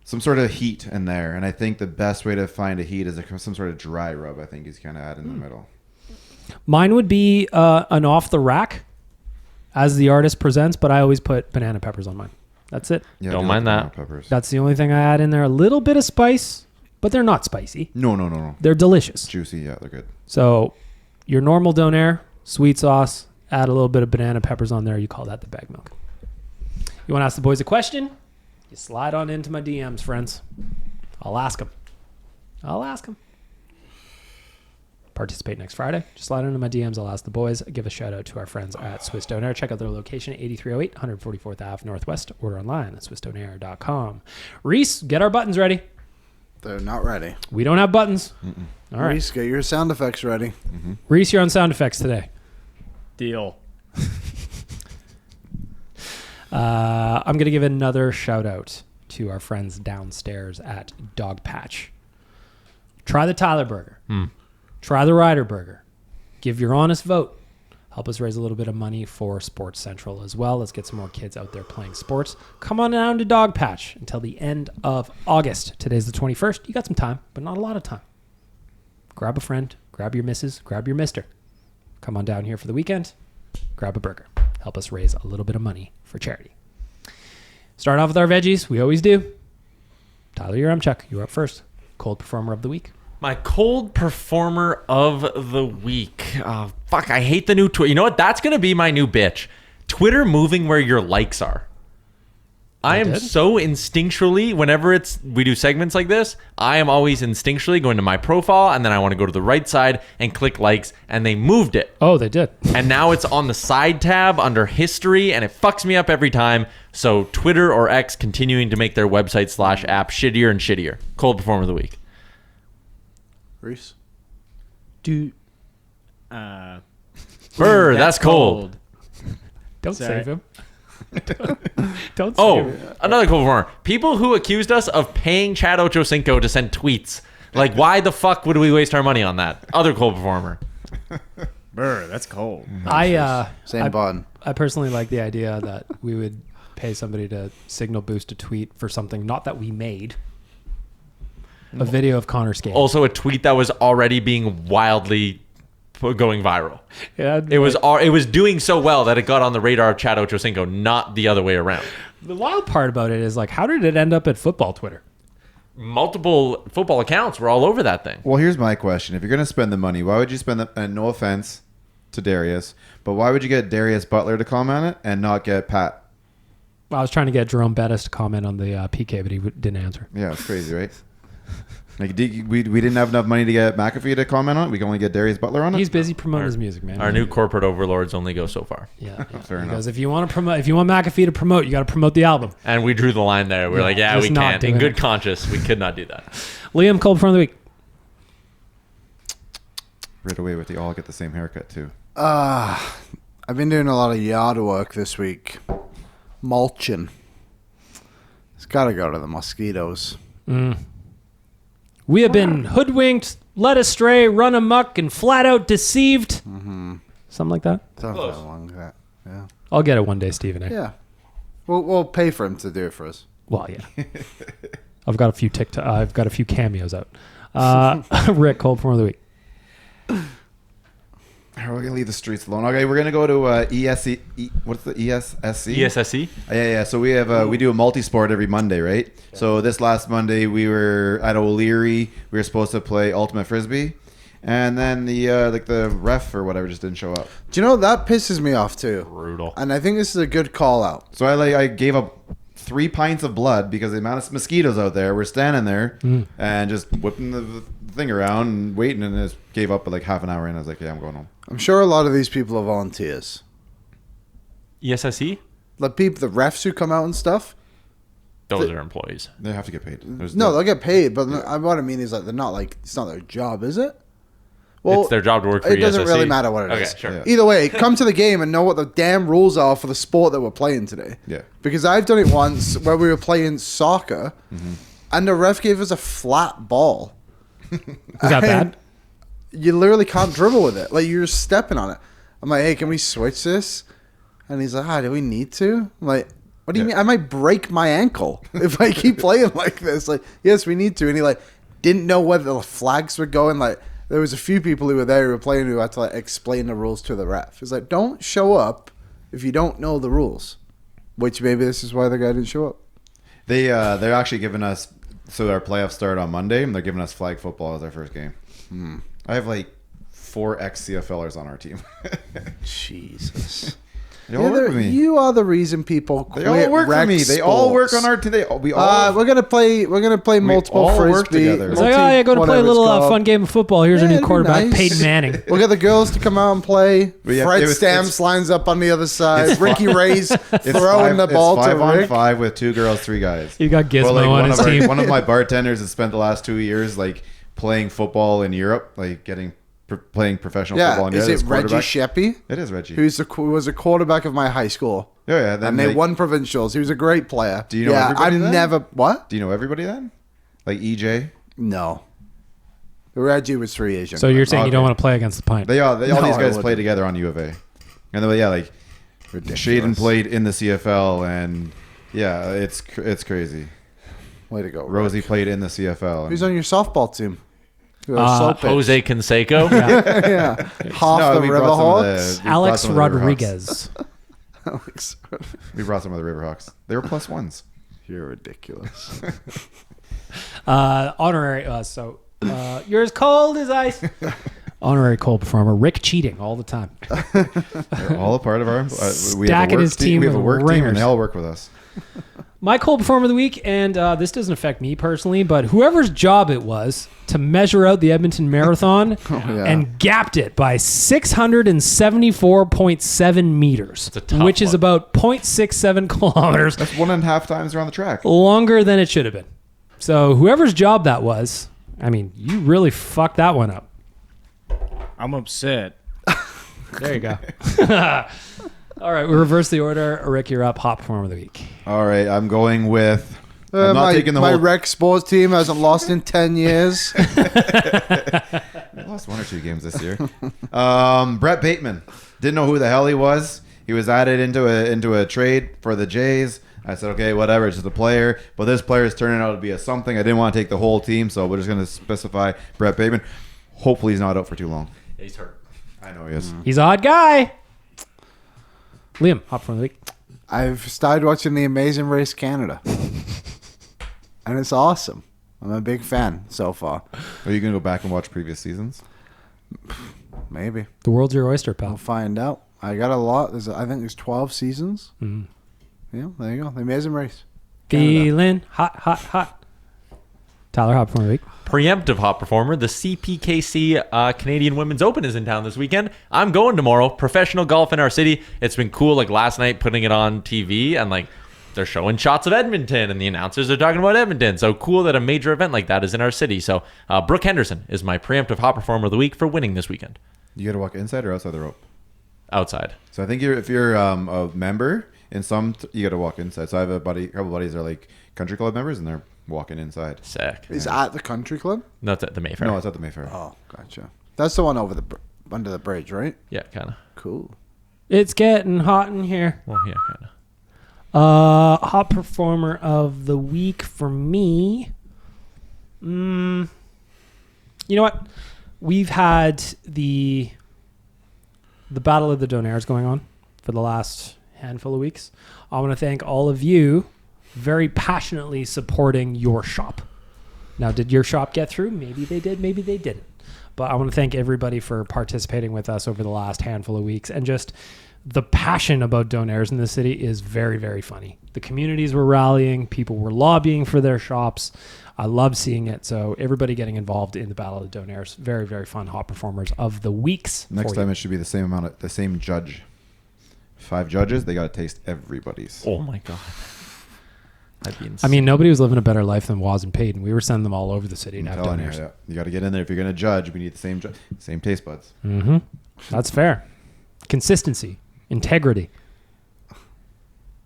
sort of heat in there. And I think the best way to find a heat is some sort of dry rub. I think he's kind of in the middle. Mine would be an off the rack as the artist presents, but I always put banana peppers on mine. That's it. Yeah, Don't I do mind like that. banana peppers. That's the only thing I add in there. A little bit of spice, but they're not spicy. No. They're delicious. Juicy, yeah, they're good. So your normal donair, sweet sauce, add a little bit of banana peppers on there. You call that the bag milk. You want to ask the boys a question? You slide on into my DMs, friends. I'll ask them. Participate next Friday. Just slide into my DMs. I'll ask the boys. Give a shout out to our friends at Swiss Donair. Check out their location, 8308 144th Ave Northwest. Order online at swissdonair.com. Reese, get our buttons ready. They're not ready. We don't have buttons. All right. Reese, get your sound effects ready. Reese, you're on sound effects today. Deal. I'm going to give another shout out to our friends downstairs at Dog Patch. Try the Tyler Burger. Try the Ryder Burger. Give your honest vote. Help us raise a little bit of money for Sports Central as well. Let's get some more kids out there playing sports. Come on down to Dog Patch until the end of August. Today's the 21st. You got some time, but not a lot of time. Grab a friend. Grab your missus. Grab your mister. Come on down here for the weekend. Grab a burger. Help us raise a little bit of money for charity. Start off with our veggies. We always do. Tyler, you're Chuck. You're up first. Cold performer of the week. My cold performer of the week. Fuck, I hate the new Twitter. You know what? That's going to be my new bitch. Twitter moving where your likes are. I am so instinctually, whenever we do segments like this, I am always instinctually going to my profile, and then I want to go to the right side and click likes, and they moved it. Oh, they did. And now it's on the side tab under history, and it fucks me up every time. So Twitter or X continuing to make their website / app shittier and shittier. Cold performer of the week. Reese? Burr, that's cold. Don't Sorry. save him. Don't save Oh, him. another cold performer. People who accused us of paying Chad Ochocinco to send tweets. Like, why the fuck would we waste our money on that? Other cold performer. Burr, that's cold. Same button. I personally like the idea that we would pay somebody to signal boost a tweet for something not that we made. A video of Connor skating. Also, a tweet that was already being wildly going viral. Yeah, It was doing so well that it got on the radar of Chad Ochocinco, not the other way around. the wild part about it is, like, how did it end up at football Twitter? Multiple football accounts were all over that thing. Well, here's my question. If you're going to spend the money, why would you spend and no offense to Darius, but why would you get Darius Butler to comment on it and not get Pat? I was trying to get Jerome Bettis to comment on the PK, but he didn't answer. Yeah, it's crazy, right? Like we didn't have enough money to get McAfee to comment on it. We can only get Darius Butler on it. He's busy promoting his music, man. Our new corporate overlords only go so far. Yeah, Fair because if you want McAfee to promote, you got to promote the album. And we drew the line there. We're like, yeah, just we not can't. doing In good it. conscience, we could not do that. Liam, cold front of the week. Right away with the all get the same haircut too. I've been doing a lot of yard work this week. Mulching. It's got to go to the mosquitoes. We have been hoodwinked, led astray, run amok, and flat out deceived. Something like that. Something along that. Yeah. I'll get it one day, Stephen. Yeah. We'll pay for him to do it for us. Well, yeah. I've got a few I've got a few cameos out. Rick, cold front of the week. We're gonna leave the streets alone. Okay, we're gonna go to ESC. What's the ESSC? ESSC? Yeah. So we have we do a multi-sport every Monday, right? Yeah. So this last Monday we were at O'Leary. We were supposed to play ultimate frisbee, and then the ref or whatever just didn't show up. Do you know that pisses me off too? Brutal. And I think this is a good call out. So I gave up 3 pints of blood because the amount of mosquitoes out there. We're standing there and just whipping the thing around and waiting, and just gave up at like half an hour in. I was like, yeah, I'm going home. I'm sure a lot of these people are volunteers. ESSC? The refs who come out and stuff. Those are employees. They have to get paid. They'll get paid, but what I mean is like they're not like it's not their job, is it? Well, it's their job to work for it doesn't ESSC. really matter what it is. Okay, sure. Yeah. Either way, come to the game and know what the damn rules are for the sport that we're playing today. Yeah. Because I've done it once where we were playing soccer, and the ref gave us a flat ball. Is that bad? You literally can't dribble with it. Like, you're stepping on it. I'm like, hey, can we switch this? And he's like, do we need to? I'm like, what do you mean? I might break my ankle if I keep playing like this. Like, yes, we need to. And he, like, didn't know whether the flags were going. Like, there was a few people who were there who were playing who had to, like, explain the rules to the ref. It's like, don't show up if you don't know the rules. Which maybe this is why the guy didn't show up. They're actually giving us, so our playoffs start on Monday, and they're giving us flag football as our first game. I have like 4 ex-CFLers on our team. Jesus. They all work for me. You are the reason people quit. They all work for me. They all work on our team. We're gonna play multiple all work frisbee. together. It's like, go to play a little fun game of football. Here's our new it'd be quarterback, nice. Peyton Manning. We'll get the girls to come out and play. Yeah, Fred it's Stamps lines up on the other side. it's Ricky Ray's throwing the ball it's to 5 on Rick. 5 with 2 girls, 3 guys. You got Gizmo on his team. One of my bartenders has spent the last 2 years like playing football in Europe, like playing professional football in Europe. Is it Reggie Sheppy? It is Reggie. Who was a quarterback of my high school. Yeah. And they won provincials. He was a great player. Do you know everybody then? What? Do you know everybody then? Like EJ? No. Reggie was 3 years younger. So you're saying you don't Okay. want to play against the Pine? All No, these I guys wouldn't. play together on U of A. And then like Ridiculous. Shaden played in the CFL, and yeah, it's crazy. Way to go. Rosie played in the CFL. Who's on your softball team? So Jose Canseco? yeah. Half the we River brought some of Hawks. we brought Alex some of the Riverhawks. Rodriguez. Alex. We brought some of the Riverhawks. They were +1s. You're ridiculous. Honorary. You're as cold as ice. Honorary cold performer Rick cheating all the time. They're all a part of our. Stacking his team We have a with work team, ringers. and they all work with us. My cold performer of the week, and this doesn't affect me personally, but whoever's job it was to measure out the Edmonton Marathon and gapped it by 674.7 meters, which is about 0.67 kilometers. That's 1.5 times around the track. Longer than it should have been. So whoever's job that was, I mean, you really fucked that one up. I'm upset. There you go. All right, we reverse the order. Rick, you're up. Hot performer of the week. All right, I'm going with. I'm not taking the my whole. rec sports team hasn't lost in 10 years. I lost 1 or 2 games this year. Brett Bateman. Didn't know who the hell he was. He was added into a trade for the Jays. I said, okay, whatever. It's just a player. But this player is turning out to be a something. I didn't want to take the whole team, so we're just going to specify Brett Bateman. Hopefully he's not out for too long. Yeah, he's hurt. I know he is. He's an odd guy. Liam, hot performer of the week. I've started watching The Amazing Race Canada. And it's awesome. I'm a big fan so far. Are you going to go back and watch previous seasons? Maybe. The world's your oyster, pal. I'll find out. I got a lot. I think there's 12 seasons. Yeah, there you go. The Amazing Race. Canada. Feeling hot, hot, hot. Tyler, hot performer of the week. Preemptive hot performer. The CPKC Canadian Women's Open is in town this weekend. I'm going tomorrow. Professional golf in our city. It's been cool. Like last night, putting it on TV and like they're showing shots of Edmonton and the announcers are talking about Edmonton. So cool that a major event like that is in our city. So Brooke Henderson is my preemptive hot performer of the week for winning this weekend. You got to walk inside or outside the rope? Outside. So I think if you're a member in some, you got to walk inside. So I have a couple buddies that are like country club members, and they're walking inside. Sick. Is at the country club? No, it's at the Mayfair. No, it's at the Mayfair. Oh, gotcha. That's the one over under the bridge, right? Yeah, kind of. Cool. It's getting hot in here. Well, yeah, kind of. Hot performer of the week for me. You know what? We've had the Battle of the Donaires going on for the last handful of weeks. I want to thank all of you very passionately supporting your shop. Now, did your shop get through? Maybe they did, maybe they didn't. But I want to thank everybody for participating with us over the last handful of weeks. And just the passion about Donaires in the city is very, very funny. The communities were rallying. People were lobbying for their shops. I love seeing it. So everybody getting involved in the Battle of the Donaires. Very, very fun hot performers of the weeks. Next time it should be the same amount of the same judge. 5 judges. They got to taste everybody's. Oh my God. That'd be insane. I mean, nobody was living a better life than Waz and Peyton. We were sending them all over the city to have telling you, Donaires. yeah. You got to get in there. If you're going to judge, we need the same taste buds. Mm-hmm. That's fair. Consistency. Integrity.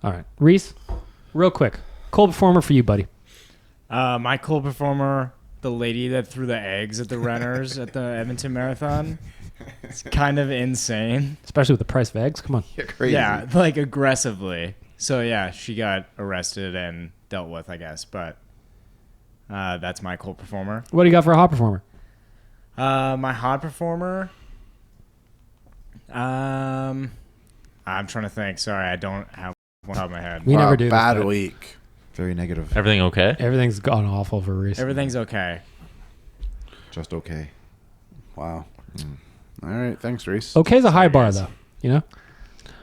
All right. Reese, real quick. Cold performer for you, buddy. My cool performer, the lady that threw the eggs at the runners at the Edmonton Marathon. It's kind of insane. Especially with the price of eggs. Come on. You're crazy. Yeah, like aggressively. So yeah, she got arrested and dealt with, I guess. But that's my cool performer. What do you got for a hot performer? My hot performer. I'm trying to think. Sorry, I don't have one off my head. We never do. Bad this, week. Very negative. Everything okay? Everything's gone awful for Reese. Everything's okay. Just okay. Wow. All right. Thanks, Reese. Okay's a high bar, though. You know?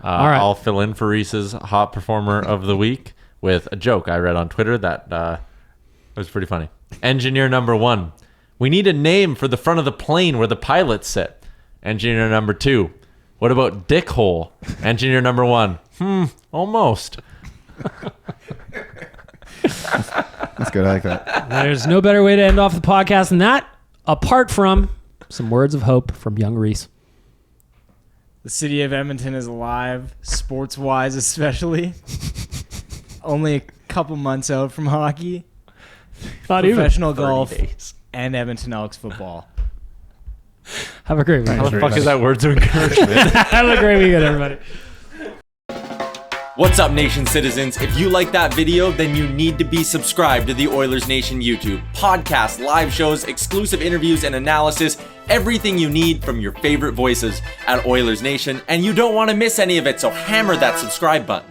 All right. I'll fill in for Reese's hot performer of the week with a joke I read on Twitter that was pretty funny. Engineer number 1. We need a name for the front of the plane where the pilots sit. Engineer number 2. What about dickhole? Engineer number 1. Almost. That's good. I like that. There's no better way to end off the podcast than that, apart from some words of hope from young Reese. The city of Edmonton is alive, sports-wise especially. Only a couple months out from hockey, Not even. professional golf, and Edmonton Elks football. Have a great weekend. How the fuck is that words of encouragement? Have a great weekend, everybody. What's up, Nation citizens? If you like that video, then you need to be subscribed to the Oilers Nation YouTube. Podcasts, live shows, exclusive interviews, and analysis. Everything you need from your favorite voices at Oilers Nation. And you don't want to miss any of it, so hammer that subscribe button.